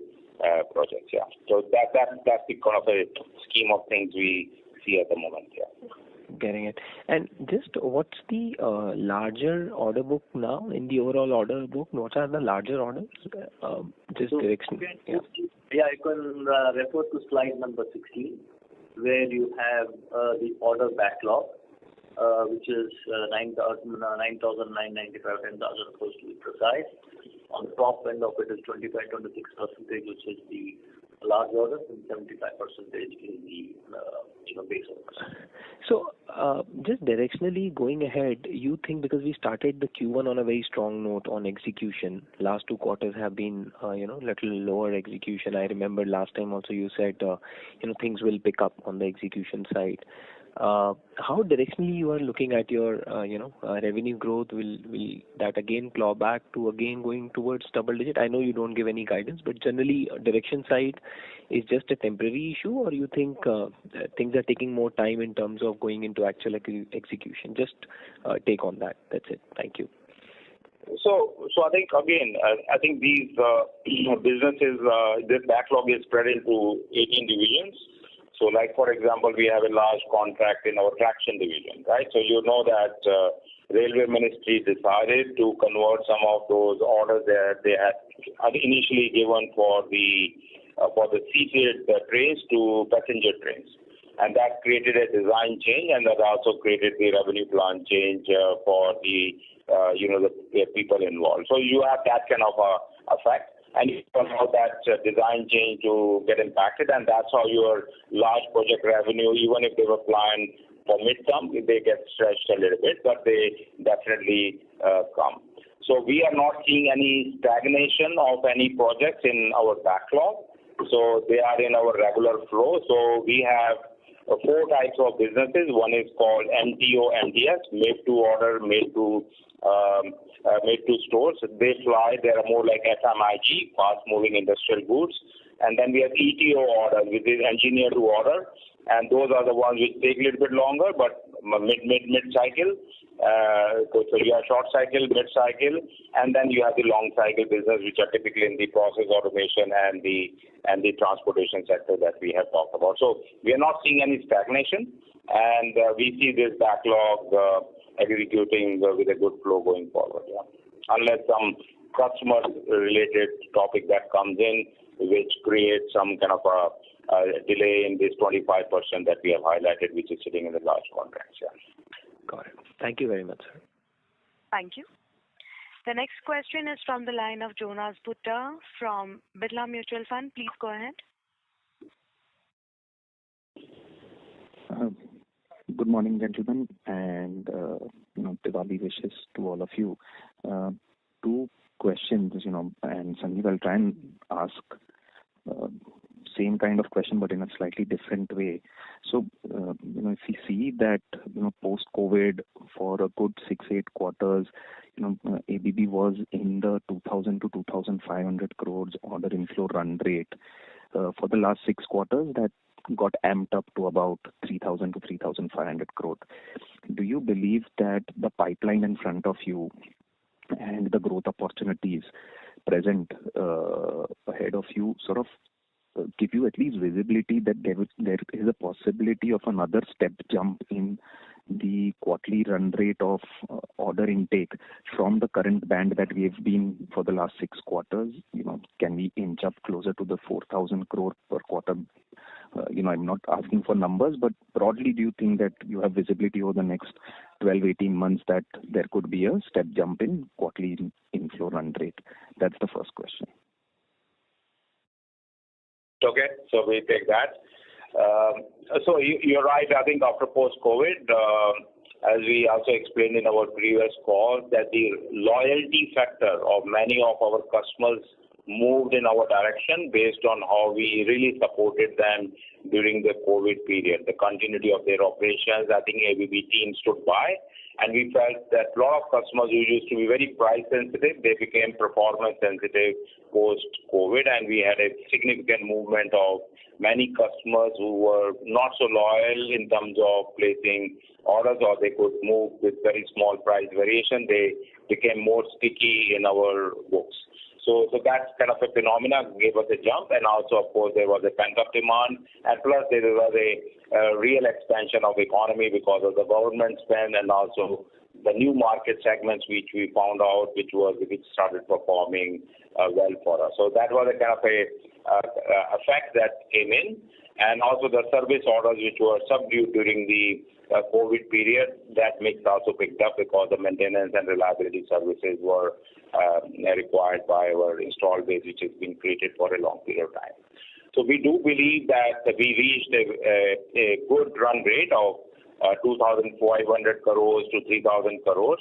projects. Yeah. So that's the kind of a scheme of things we see at the moment. Yeah. Getting it. And just what's the larger order book now in the overall order book? What are the larger orders? Just direction. Yeah, you can refer to slide number 16, where you have the order backlog, which is 9,995, 10,000 crores to be precise. On the top end of it is 25-26%, which is the large orders, and 75% is the base orders. So, just directionally going ahead, you think because we started the Q1 on a very strong note on execution, last 2 quarters have been, little lower execution. I remember last time also you said, things will pick up on the execution side. How directionally you are looking at your, revenue growth? Will that again claw back to again going towards double digit? I know you don't give any guidance, but generally direction side is just a temporary issue, or you think things are taking more time in terms of going into actual execution? Just take on that. That's it. Thank you. So I think again, I think these businesses, this backlog is spread into 18 divisions. So like, for example, we have a large contract in our traction division, right? So you know that Railway Ministry decided to convert some of those orders that they had initially given for the seated trains to passenger trains. And that created a design change, and that also created the revenue plan change for the people involved. So you have that kind of effect. And you allow that design change to get impacted, and that's how your large project revenue, even if they were planned for midterm, they get stretched a little bit, but they definitely come. So we are not seeing any stagnation of any projects in our backlog. So they are in our regular flow. So we have 4 types of businesses. One is called MTO, MTS, made to order, made to stores. They fly. They are more like FMIG, fast-moving industrial goods. And then we have ETO order, which is engineered to order, and those are the ones which take a little bit longer, but mid-cycle. So you have short cycle, mid-cycle, and then you have the long cycle business, which are typically in the process automation and the transportation sector that we have talked about. So we are not seeing any stagnation, and we see this backlog executing with a good flow going forward. Yeah. Unless some customer-related topic that comes in, which creates some kind of a delay in this 25% that we have highlighted, which is sitting in the large contracts. Yeah. Got it. Thank you very much, sir. Thank you. The next question is from the line of Jonas Bhutta from Birla Mutual Fund. Please go ahead. Good morning, gentlemen, and Diwali wishes to all of you. 2 questions, and Sanjeev, I'll try and ask same kind of question, but in a slightly different way. So, if we see that, post-COVID for a good 6-8 quarters, ABB was in the 2,000 to 2,500 crores order inflow run rate. For the last 6 quarters, that got amped up to about 3,000 to 3,500 crore. Do you believe that the pipeline in front of you and the growth opportunities present ahead of you sort of give you at least visibility that there is a possibility of another step jump in the quarterly run rate of order intake from the current band that we have been for the last 6 quarters? Can we inch up closer to the 4,000 crore per quarter? I'm not asking for numbers, but broadly, do you think that you have visibility over the next 12-18 months that there could be a step jump in quarterly inflow run rate? That's the first question. Okay, so we take that. So you're right. I think after post-COVID, as we also explained in our previous call, that the loyalty factor of many of our customers moved in our direction based on how we really supported them during the COVID period. The continuity of their operations, I think ABB team stood by, and we felt that a lot of customers who used to be very price sensitive, they became performance sensitive post-COVID, and we had a significant movement of many customers who were not so loyal in terms of placing orders, or they could move with very small price variation. They became more sticky in our books. So that kind of a phenomena gave us a jump, and also, of course, there was a pent-up demand, and plus there was a real expansion of economy because of the government spend, and also the new market segments which we found out which started performing well for us. So that was a kind of a effect that came in, and also the service orders which were subdued during the COVID period, that mix also picked up because the maintenance and reliability services were required by our installed base, which has been created for a long period of time. So we do believe that we reached a good run rate of 2,500 crores to 3,000 crores.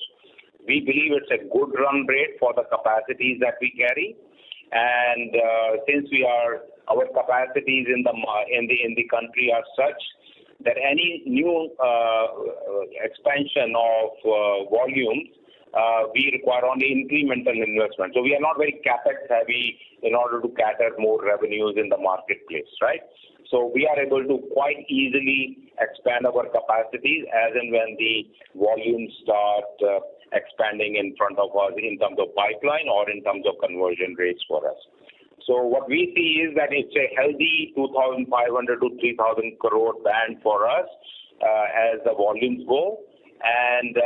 We believe it's a good run rate for the capacities that we carry, and since our capacities in the country are such that any new expansion of volumes, we require only incremental investment. So we are not very capex heavy in order to cater more revenues in the marketplace, right? So we are able to quite easily expand our capacities as and when the volumes start expanding in front of us in terms of pipeline or in terms of conversion rates for us. So what we see is that it's a healthy 2,500 to 3,000 crore band for us as the volumes go. And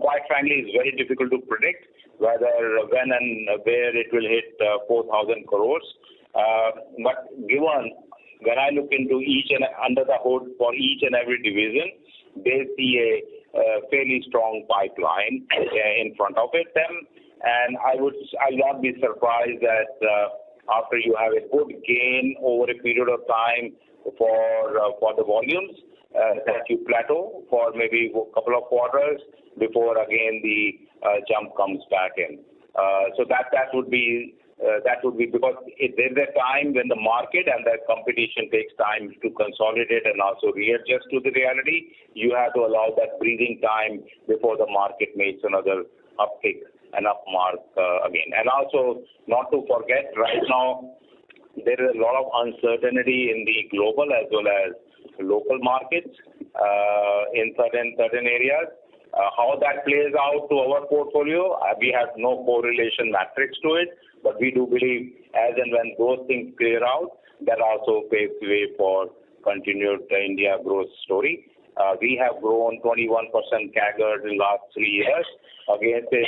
quite frankly, it's very difficult to predict whether, when and where it will hit 4,000 crores. But given when I look into each and under the hood for each and every division, they see a fairly strong pipeline in front of them. And I'll not be surprised that after you have a good gain over a period of time for the volumes, that you plateau for maybe a couple of quarters before again the jump comes back in. So that would be because there's a time when the market and the competition takes time to consolidate and also readjust to the reality. You have to allow that breathing time before the market makes another uptick and upmark again. And also, not to forget, right now there is a lot of uncertainty in the global as well as local markets in certain areas. How that plays out to our portfolio, we have no correlation matrix to it, but we do believe as and when those things clear out, that also paves the way for continued India growth story. We have grown 21% CAGR in the last 3 years against a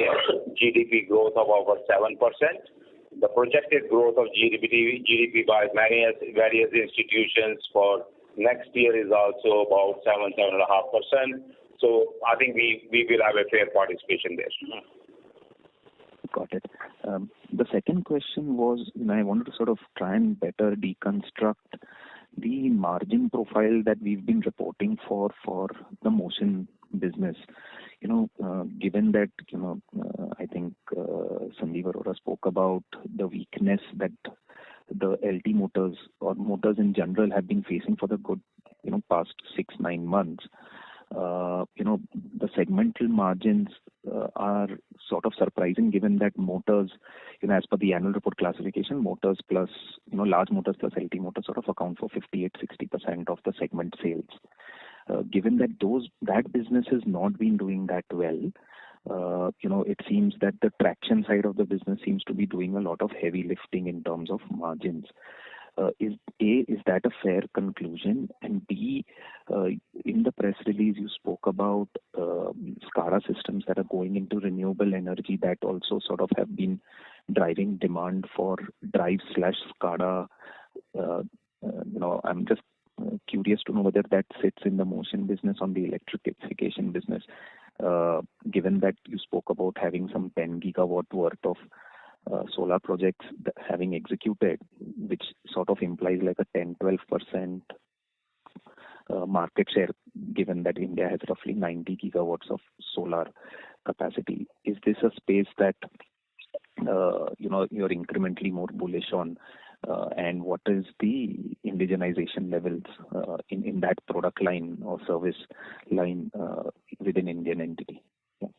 GDP growth of over 7%. The projected growth of GDP by various institutions for next year is also about 7.5%. So I think we will have a fair participation there. Got it. The second question was, I wanted to sort of try and better deconstruct the margin profile that we've been reporting for the motion business. Given that, I think Sanjeev Arora spoke about the weakness that the LT motors or motors in general have been facing for the good, past 6-9 months. The segmental margins are sort of surprising given that motors, as per the annual report classification, motors plus, large motors plus LT motors sort of account for 58-60% of the segment sales. Given that that business has not been doing that well, it seems that the traction side of the business seems to be doing a lot of heavy lifting in terms of margins. Is that a fair conclusion? And B, in the press release you spoke about SCADA systems that are going into renewable energy that also sort of have been driving demand for drive/SCADA. I'm just curious to know whether that sits in the motion business on the electrification business, given that you spoke about having some 10 gigawatt worth of solar projects having executed, which sort of implies like a 10-12% market share, given that India has roughly 90 gigawatts of solar capacity. Is this a space that you're incrementally more bullish on, and what is the indigenization levels in that product line or service line within Indian entity? Yeah.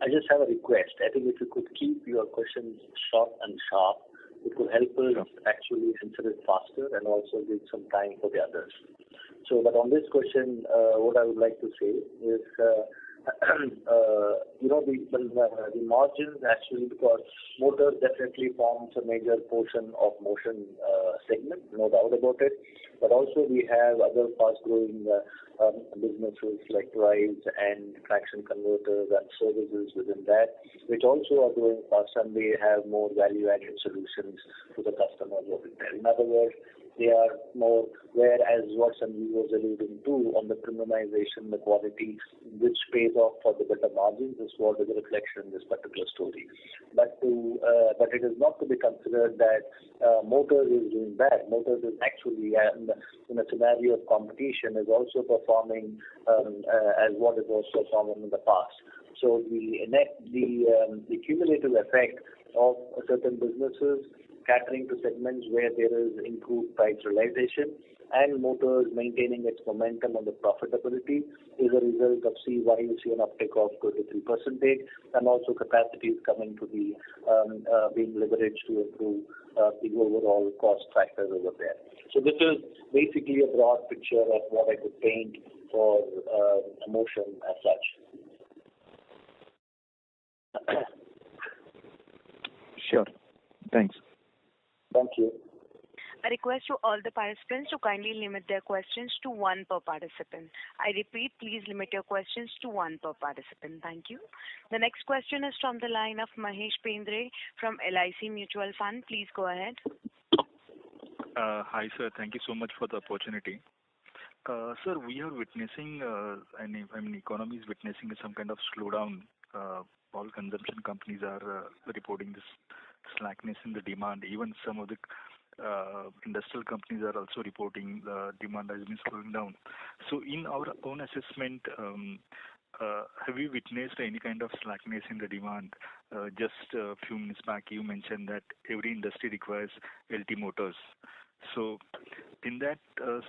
I just have a request. I think if you could keep your questions short and sharp, it could help us actually answer it faster and also give some time for the others. So, but on this question, what I would like to say is, the margins actually, because motors definitely forms a major portion of motion segment, no doubt about it. But also we have other fast-growing businesses like drives and traction converters and services within that, which also are growing fast, and they have more value-added solutions to the customers over there. In other words, they are more, whereas what Sanjeev was alluding to on the premiumization, the quality, which pays off for the better margins, is what is a reflection in this particular story. But it is not to be considered that motors is doing bad. Motors is actually, in a scenario of competition, is also performing as what it was performing in the past. So the cumulative effect of certain businesses catering to segments where there is improved price realization and motors maintaining its momentum on the profitability is a result of why you see an uptick of 2-3%, and also capacity is coming to the being leveraged to improve the overall cost factors over there. So this is basically a broad picture of what I could paint for motion as such. Sure. Thanks. Thank you. A request to all the participants to kindly limit their questions to one per participant. I repeat, please limit your questions to one per participant. Thank you. The next question is from the line of Mahesh Pendre from LIC Mutual Fund. Please go ahead. Hi, sir. Thank you so much for the opportunity. Sir, we are witnessing, economy is witnessing some kind of slowdown. All consumption companies are reporting this slackness in the demand. Even some of the industrial companies are also reporting the demand has been slowing down. So in our own assessment, have you witnessed any kind of slackness in the demand? Just a few minutes back, you mentioned that every industry requires LT motors. So in that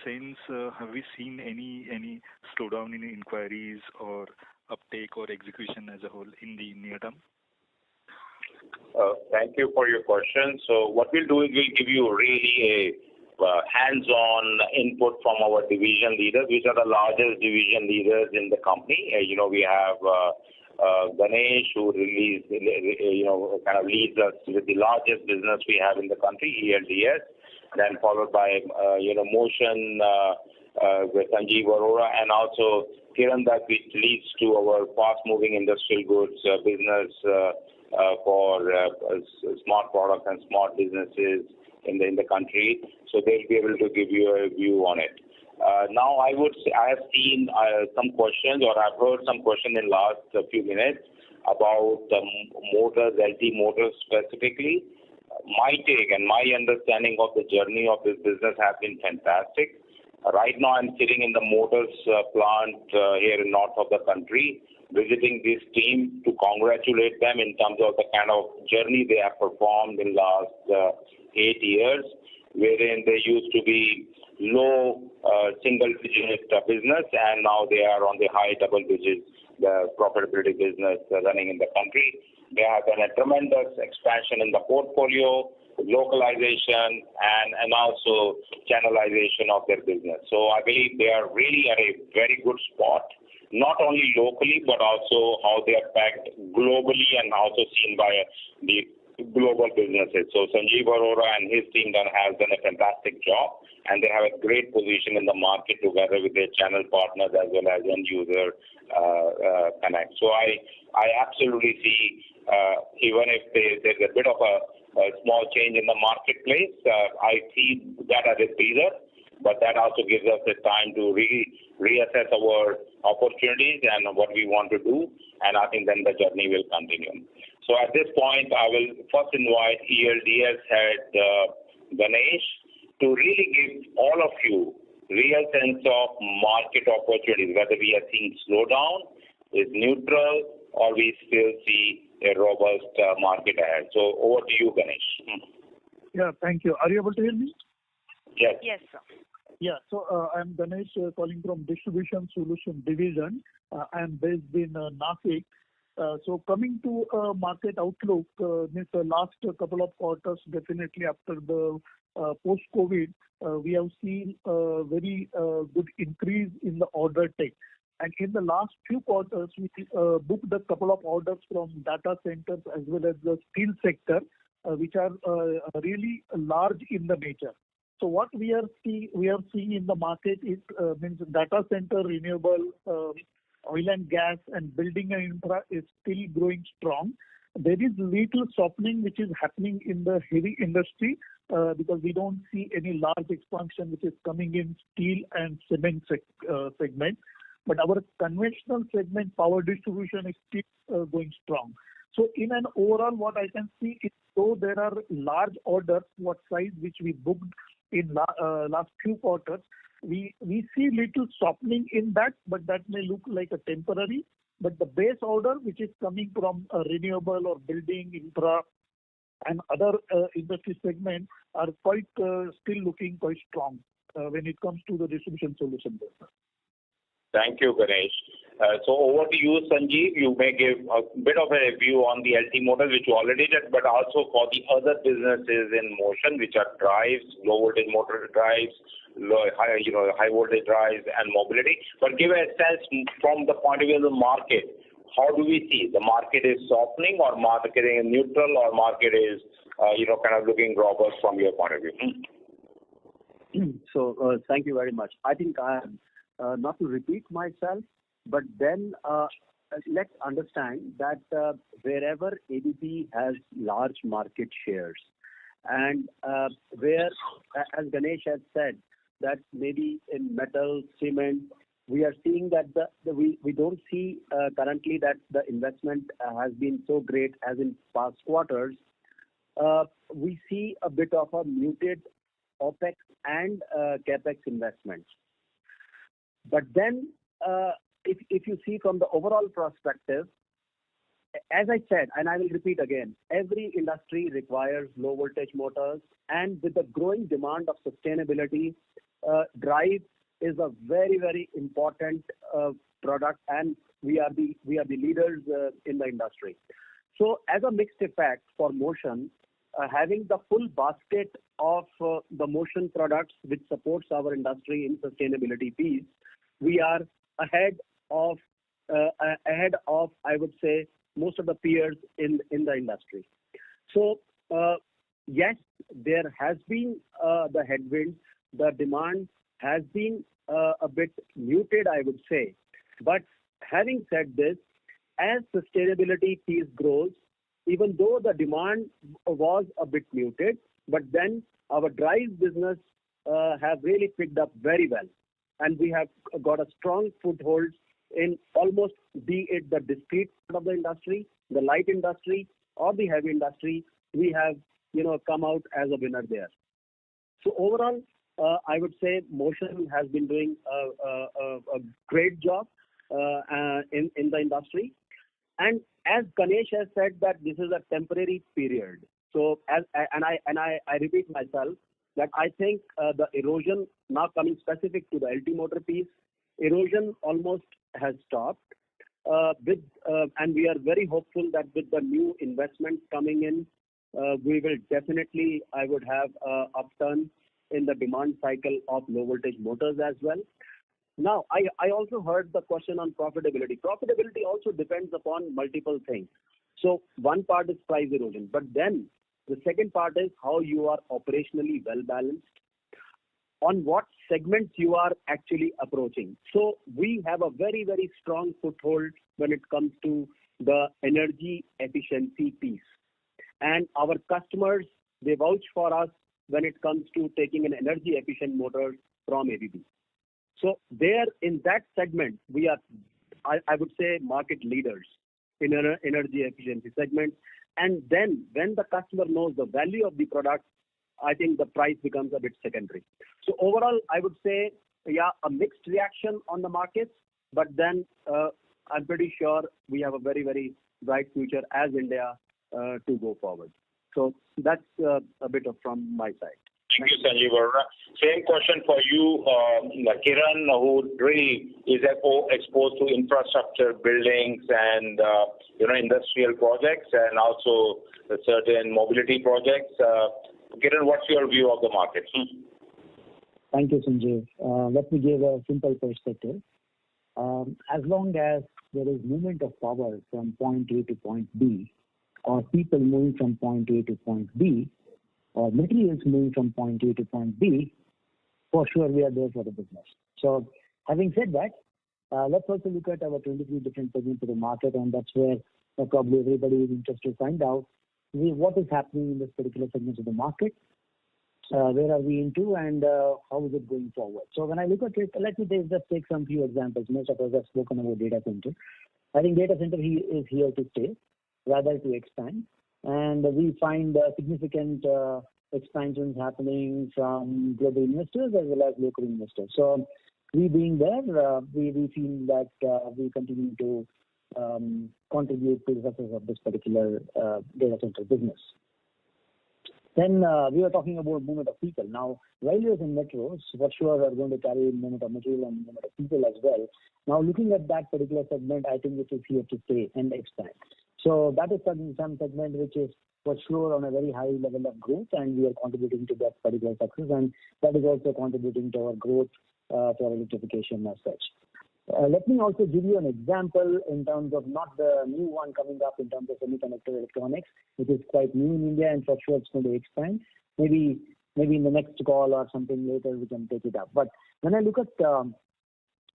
sense, have we seen any slowdown in inquiries or uptake or execution as a whole in the near term? Thank you for your question. So what we'll do is we'll give you really a hands-on input from our division leaders, which are the largest division leaders in the company. We have Ganesh, who kind of leads us with the largest business we have in the country, ELDS, then followed by motion with Sanjeev Arora, and also Kiran, that which leads to our fast-moving industrial goods business for smart products and smart businesses in the country. So they'll be able to give you a view on it. Now, I would say I have seen some questions, or I've heard some questions in last few minutes about motors, LT motors specifically. My take and my understanding of the journey of this business has been fantastic. Right now, I'm sitting in the motors plant here in north of the country, visiting this team to congratulate them in terms of the kind of journey they have performed in the last 8 years, wherein they used to be low single-digit business, and now they are on the high double-digit profitability business running in the country. They have done a tremendous expansion in the portfolio, localization, and also channelization of their business. So I believe they are really at a very good spot, not only locally, but also how they are packed globally and also seen by the global businesses. So Sanjeev Arora and his team has done a fantastic job, and they have a great position in the market together with their channel partners as well as end user connect. So I absolutely see, even if there's a bit of a small change in the marketplace, I see that as a breather, but that also gives us the time to reassess our opportunities and what we want to do, and I think then the journey will continue. So at this point, I will first invite ELDS head Ganesh to really give all of you real sense of market opportunities, whether we are seeing slowdown, is neutral, or we still see a robust market ahead. So over to you, Ganesh. Yeah, thank you. Are you able to hear me? Yes. Yes, sir. Yeah, so I'm Ganesh calling from Distribution Solution Division. I'm based in Nashik. So coming to market outlook, means the last couple of quarters, definitely after the post-COVID, we have seen a very good increase in the order take. And in the last few quarters, we booked a couple of orders from data centers as well as the steel sector, which are really large in the nature. So what we are seeing in the market is means data center, renewable, oil and gas, and building and infra is still growing strong. There is little softening which is happening in the heavy industry because we don't see any large expansion which is coming in steel and cement segment. But our conventional segment, power distribution, is still going strong. So in an overall, what I can see is though there are large orders, what size which we booked in last few quarters, we see little softening in that, but that may look like a temporary. But the base order, which is coming from renewable or building, infra, and other industry segments, are quite still looking quite strong when it comes to the distribution solution business. Thank you, Ganesh. So over to you, Sanjeev. You may give a bit of a review on the LT motors, which you already did, but also for the other businesses in motion, which are drives, low voltage motor drives, high voltage drives, and mobility. But give a sense from the point of view of the market. How do we see the market is softening, or market is neutral, or market is kind of looking robust from your point of view? So thank you very much. I think not to repeat myself, but then let's understand that wherever ABB has large market shares, and where, as Ganesh has said, that maybe in metal, cement, we are seeing that we don't see currently that the investment has been so great as in past quarters. We see a bit of a muted OPEX and CAPEX investments. But then, if you see from the overall perspective, as I said, and I will repeat again, every industry requires low voltage motors, and with the growing demand of sustainability, drive is a very, very important product, and we are the leaders in the industry. So, as a mixed effect for motion, having the full basket of the motion products which supports our industry in sustainability piece, we are ahead of I would say most of the peers in the industry. So yes, there has been the headwind. The demand has been a bit muted, I would say. But having said this, as sustainability piece grows, even though the demand was a bit muted, but then our drive business have really picked up very well. And we have got a strong foothold in almost, be it the discrete part of the industry, the light industry, or the heavy industry, we have come out as a winner there. So overall, I would say motion has been doing a great job in the industry. And as Ganesh has said that this is a temporary period. So I repeat myself, that I think the erosion, now coming specific to the LT motor piece, erosion almost has stopped. And we are very hopeful that with the new investments coming in, we will definitely, I would have upturn in the demand cycle of low voltage motors as well. Now, I also heard the question on profitability. Profitability also depends upon multiple things. So one part is price erosion, but then the second part is how you are operationally well balanced, on what segments you are actually approaching. So we have a very, very strong foothold when it comes to the energy efficiency piece. And our customers, they vouch for us when it comes to taking an energy efficient motor from ABB. So there in that segment, we are, I would say, market leaders in an energy efficiency segment. And then when the customer knows the value of the product, I think the price becomes a bit secondary. So overall, I would say, yeah, a mixed reaction on the markets, but then I'm pretty sure we have a very, very bright future as India to go forward. So that's a bit of from my side. Thank you, Sanjeev. Same question for you, Kiran, who really is exposed to infrastructure, buildings, and industrial projects, and also certain mobility projects. Kiran, what's your view of the market? Thank you, Sanjeev. Let me give a simple perspective. As long as there is movement of power from point A to point B, or people moving from point A to point B, or materials moving from point A to point B, for sure we are there for the business. So having said that, let's also look at our 23 different segments of the market, and that's where probably everybody is interested to find out what is happening in this particular segment of the market, where are we into, and how is it going forward. So when I look at it, let me just take some few examples. Most of us have spoken about data center. I think data center is here to stay, rather to expand. And we find significant expansions happening from global investors as well as local investors. So we being there, we feel that we continue to contribute to the success of this particular data center business. Then we were talking about movement of people. Now, railways and metros for sure are going to carry movement of material and movement of people as well. Now, looking at that particular segment, I think it is here to stay and expand. So that is some segment which is for sure on a very high level of growth, and we are contributing to that particular success, and that is also contributing to our growth for electrification as such. Let me also give you an example in terms of not the new one coming up in terms of semiconductor electronics, which is quite new in India, and for sure it's going to expand. Maybe in the next call or something later we can take it up. But when I look at the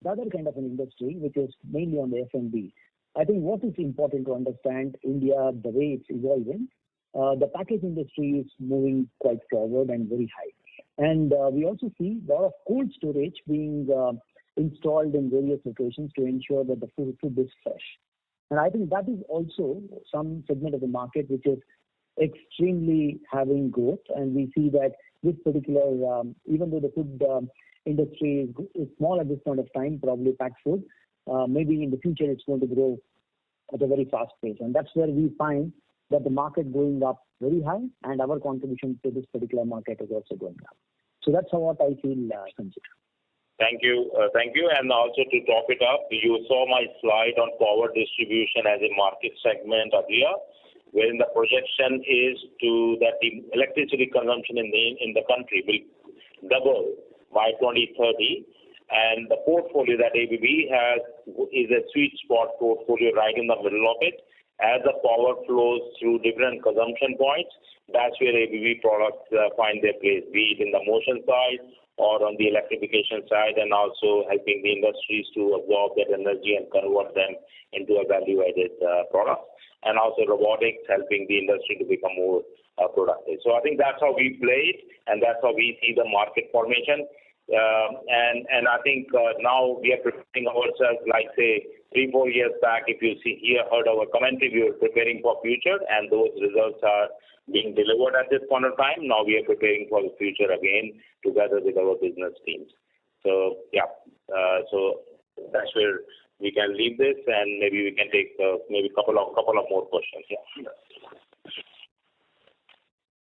other kind of an industry, which is mainly on the F&B, I think what is important to understand India, the way it's evolving, the package industry is moving quite forward and very high. And we also see a lot of cold storage being installed in various locations to ensure that the food is fresh. And I think that is also some segment of the market which is extremely having growth. And we see that this particular, even though the food industry is small at this point of time, probably packed food, maybe in the future it's going to grow at a very fast pace. And that's where we find that the market going up very high, and our contribution to this particular market is also going up. So that's what I feel, Sanjay. Thank you. And also to top it up, you saw my slide on power distribution as a market segment earlier, wherein the projection is that the electricity consumption in the country will double by 2030. And the portfolio that ABB has is a sweet spot portfolio right in the middle of it. As the power flows through different consumption points, that's where ABB products find their place, be it in the motion side or on the electrification side, and also helping the industries to absorb that energy and convert them into a value-added product, and also robotics helping the industry to become more productive. So I think that's how we play it, and that's how we see the market formation. And I think now we are preparing ourselves, like say 3-4 years back. If you heard our commentary, we were preparing for future, and those results are being delivered at this point of time. Now we are preparing for the future again together with our business teams. So so that's where we can leave this, and maybe we can take maybe couple of more questions. Yeah.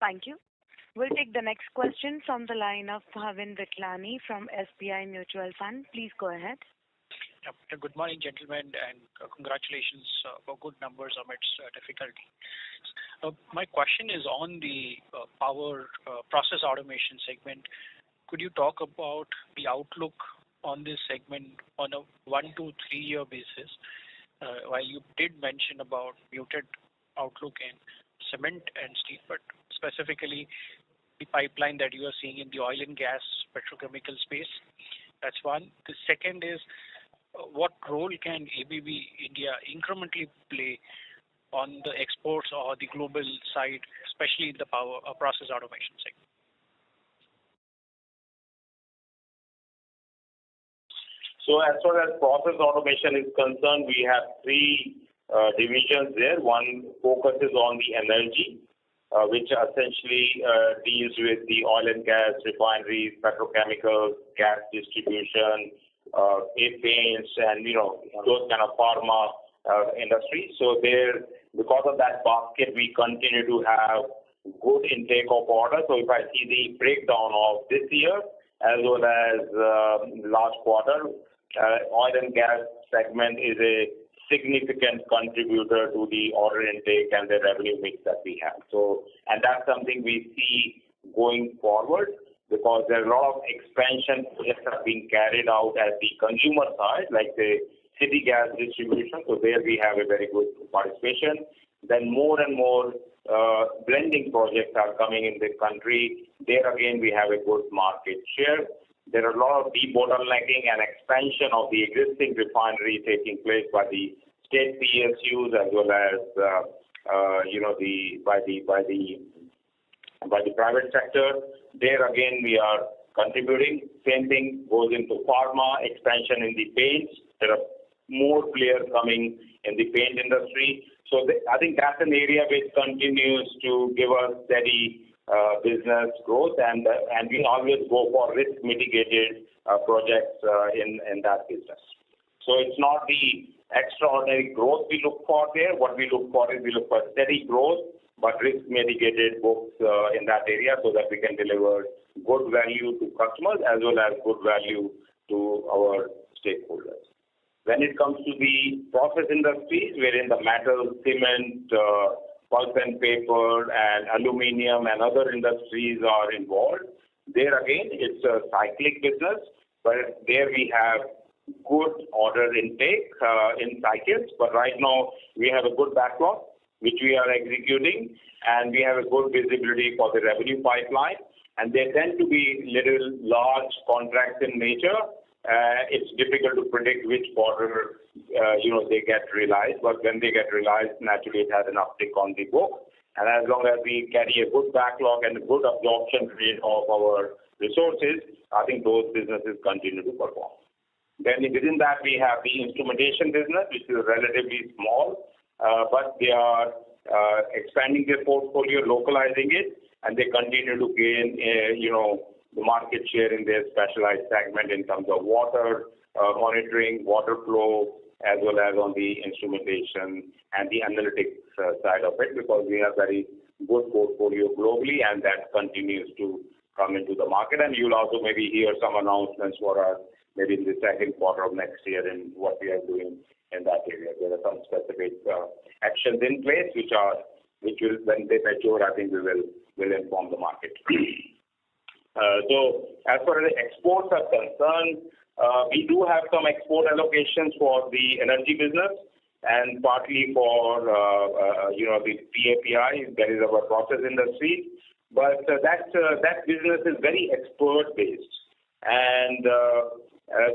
Thank you. We'll take the next question from the line of Bhavin Vitlani from SBI Mutual Fund. Please go ahead. Good morning, gentlemen, and congratulations for good numbers amidst difficulty. My question is on the power process automation segment. Could you talk about the outlook on this segment on a 1 to 3 year basis? While you did mention about muted outlook in cement and steel, but specifically the pipeline that you are seeing in the oil and gas petrochemical space. That's one. The second is, what role can ABB India incrementally play on the exports or the global side, especially in the power process automation segment? So as far as process automation is concerned, we have three divisions there. One focuses on the energy, which essentially deals with the oil and gas refineries, petrochemicals, gas distribution, paints, and those kind of pharma industry. So there, because of that basket, we continue to have good intake of orders. So if I see the breakdown of this year as well as last quarter, oil and gas segment is a significant contributor to the order intake and the revenue mix that we have. So, and that's something we see going forward, because there are a lot of expansion projects that are being carried out at the consumer side, like the city gas distribution. So there we have a very good participation. Then more and more blending projects are coming in the country. There again we have a good market share. There are a lot of debottlenecking and expansion of the existing refinery taking place by the state PSUs as well as by the private sector. There again we are contributing. Same thing goes into pharma, expansion in the paints. There are more players coming in the paint industry. So I think that's an area which continues to give us steady business growth, and we always go for risk mitigated projects in that business. So it's not the extraordinary growth we look for there. What we look for is we look for steady growth, but risk mitigated books in that area, so that we can deliver good value to customers as well as good value to our stakeholders. When it comes to the process industries, wherein the metal, cement, pulp and paper, and aluminium and other industries are involved, there again it's a cyclic business, but there we have good order intake in cycles. But right now we have a good backlog which we are executing, and we have a good visibility for the revenue pipeline. And they tend to be little large contracts in nature. It's difficult to predict which quarter they get realized, but when they get realized, naturally it has an uptick on the book. And as long as we carry a good backlog and a good absorption rate of our resources, I think those businesses continue to perform. Then within that we have the instrumentation business, which is relatively small, but they are expanding their portfolio, localizing it, and they continue to gain the market share in their specialized segment in terms of water monitoring, water flow, as well as on the instrumentation and the analytics side of it, because we have very good portfolio globally, and that continues to come into the market. And you'll also maybe hear some announcements for us maybe in the second quarter of next year in what we are doing in that area. There are some specific actions in place which will, when they mature, I think we will inform the market. So as far as the exports are concerned, we do have some export allocations for the energy business and partly for the PAPI, that is our process industry. But that business is very expert based, and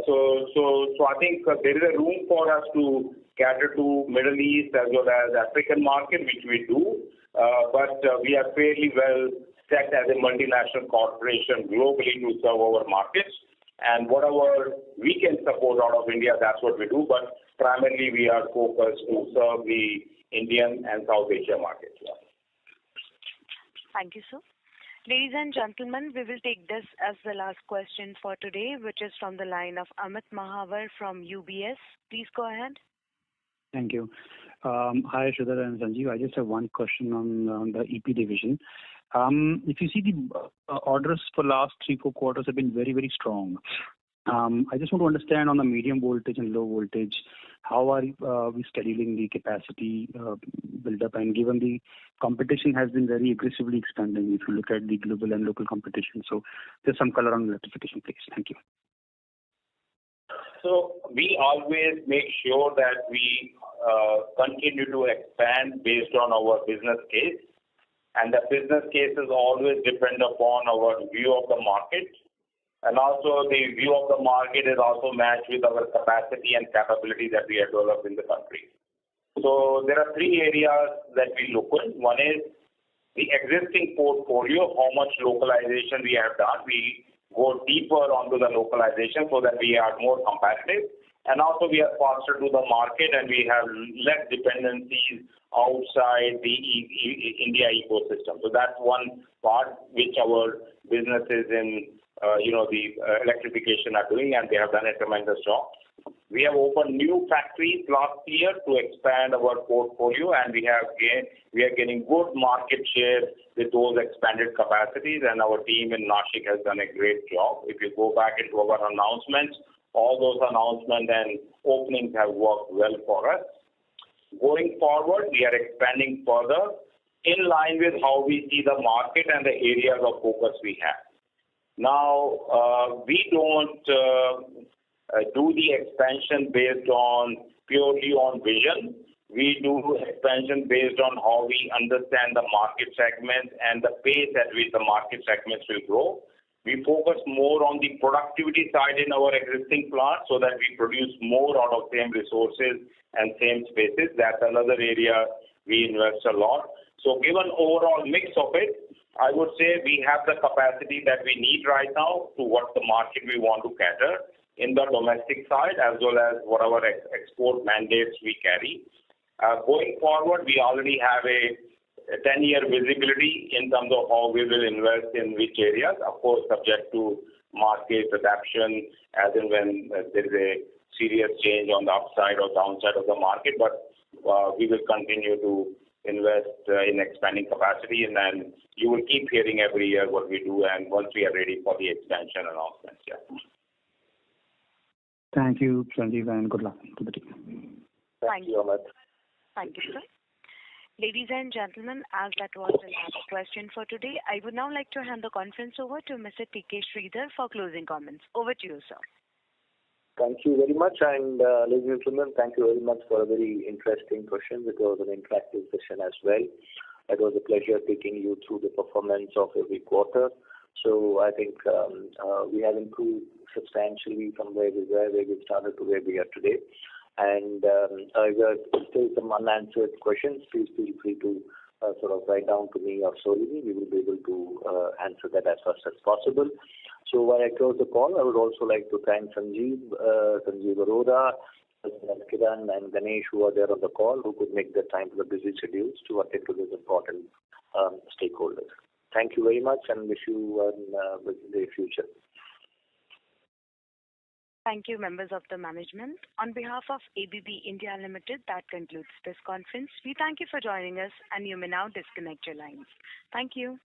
so I think there is a room for us to cater to Middle East as well as African market, which we do. But we are fairly well set as a multinational corporation globally to serve our markets, and whatever we can support out of India, that's what we do. But primarily we are focused to serve the Indian and South Asia markets. Yeah. Thank you, sir. Ladies and gentlemen, we will take this as the last question for today, which is from the line of Amit Mahawar from UBS. Please go ahead. Thank you. Hi, Sridhar and Sanjeev. I just have one question on the EP division. If you see the orders for last 3-4 quarters have been very, very strong. I just want to understand on the medium voltage and low voltage, how are we scheduling the capacity build-up? And given the competition has been very aggressively expanding, if you look at the global and local competition. So there's some color on electrification, please. Thank you. So we always make sure that we continue to expand based on our business case. And the business cases always depend upon our view of the market. And also the view of the market is also matched with our capacity and capability that we have developed in the country. So there are 3 areas that we look at. One is the existing portfolio, how much localization we have done. We go deeper onto the localization so that we are more competitive. And also we are faster to the market and we have less dependencies outside the India ecosystem. So that's one part which our businesses in the electrification are doing, and they have done a tremendous job. We have opened new factories last year to expand our portfolio, and we are getting good market share with those expanded capacities, and our team in Nashik has done a great job. If you go back into our announcements, all those announcements and openings have worked well for us. Going forward, we are expanding further in line with how we see the market and the areas of focus we have. Now, we don't do the expansion based on purely on vision. We do expansion based on how we understand the market segments and the pace at which the market segments will grow. We focus more on the productivity side in our existing plants so that we produce more out of same resources and same spaces. That's another area we invest a lot. So given overall mix of it, I would say we have the capacity that we need right now to what the market we want to cater in the domestic side as well as whatever export mandates we carry. Going forward, we already have a 10-year visibility in terms of how we will invest in which areas, of course, subject to market adaptation as and when there is a serious change on the upside or downside of the market. But we will continue to invest in expanding capacity, and then you will keep hearing every year what we do and once we are ready for the expansion announcements. Yeah. Thank you, Sanjeev, and good luck to the team. Thank you, Amit. Thank you, sir. Ladies and gentlemen, as that was the last question for today, I would now like to hand the conference over to Mr. T.K. Sridhar for closing comments. Over to you, sir. Thank you very much. And ladies and gentlemen, thank you very much for a very interesting question. It was an interactive session as well. It was a pleasure taking you through the performance of every quarter. So I think we have improved substantially from where we were, where we started to where we are today. And if there are still some unanswered questions, please feel free to sort of write down to me or Solini. We will be able to answer that as fast as possible. So while I close the call, I would also like to thank Sanjeev Arora, Kiran and Ganesh who are there on the call, who could make the time for the busy schedules to attend to these important stakeholders. Thank you very much and wish you a good future. Thank you, members of the management. On behalf of ABB India Limited, that concludes this conference. We thank you for joining us, and you may now disconnect your lines. Thank you.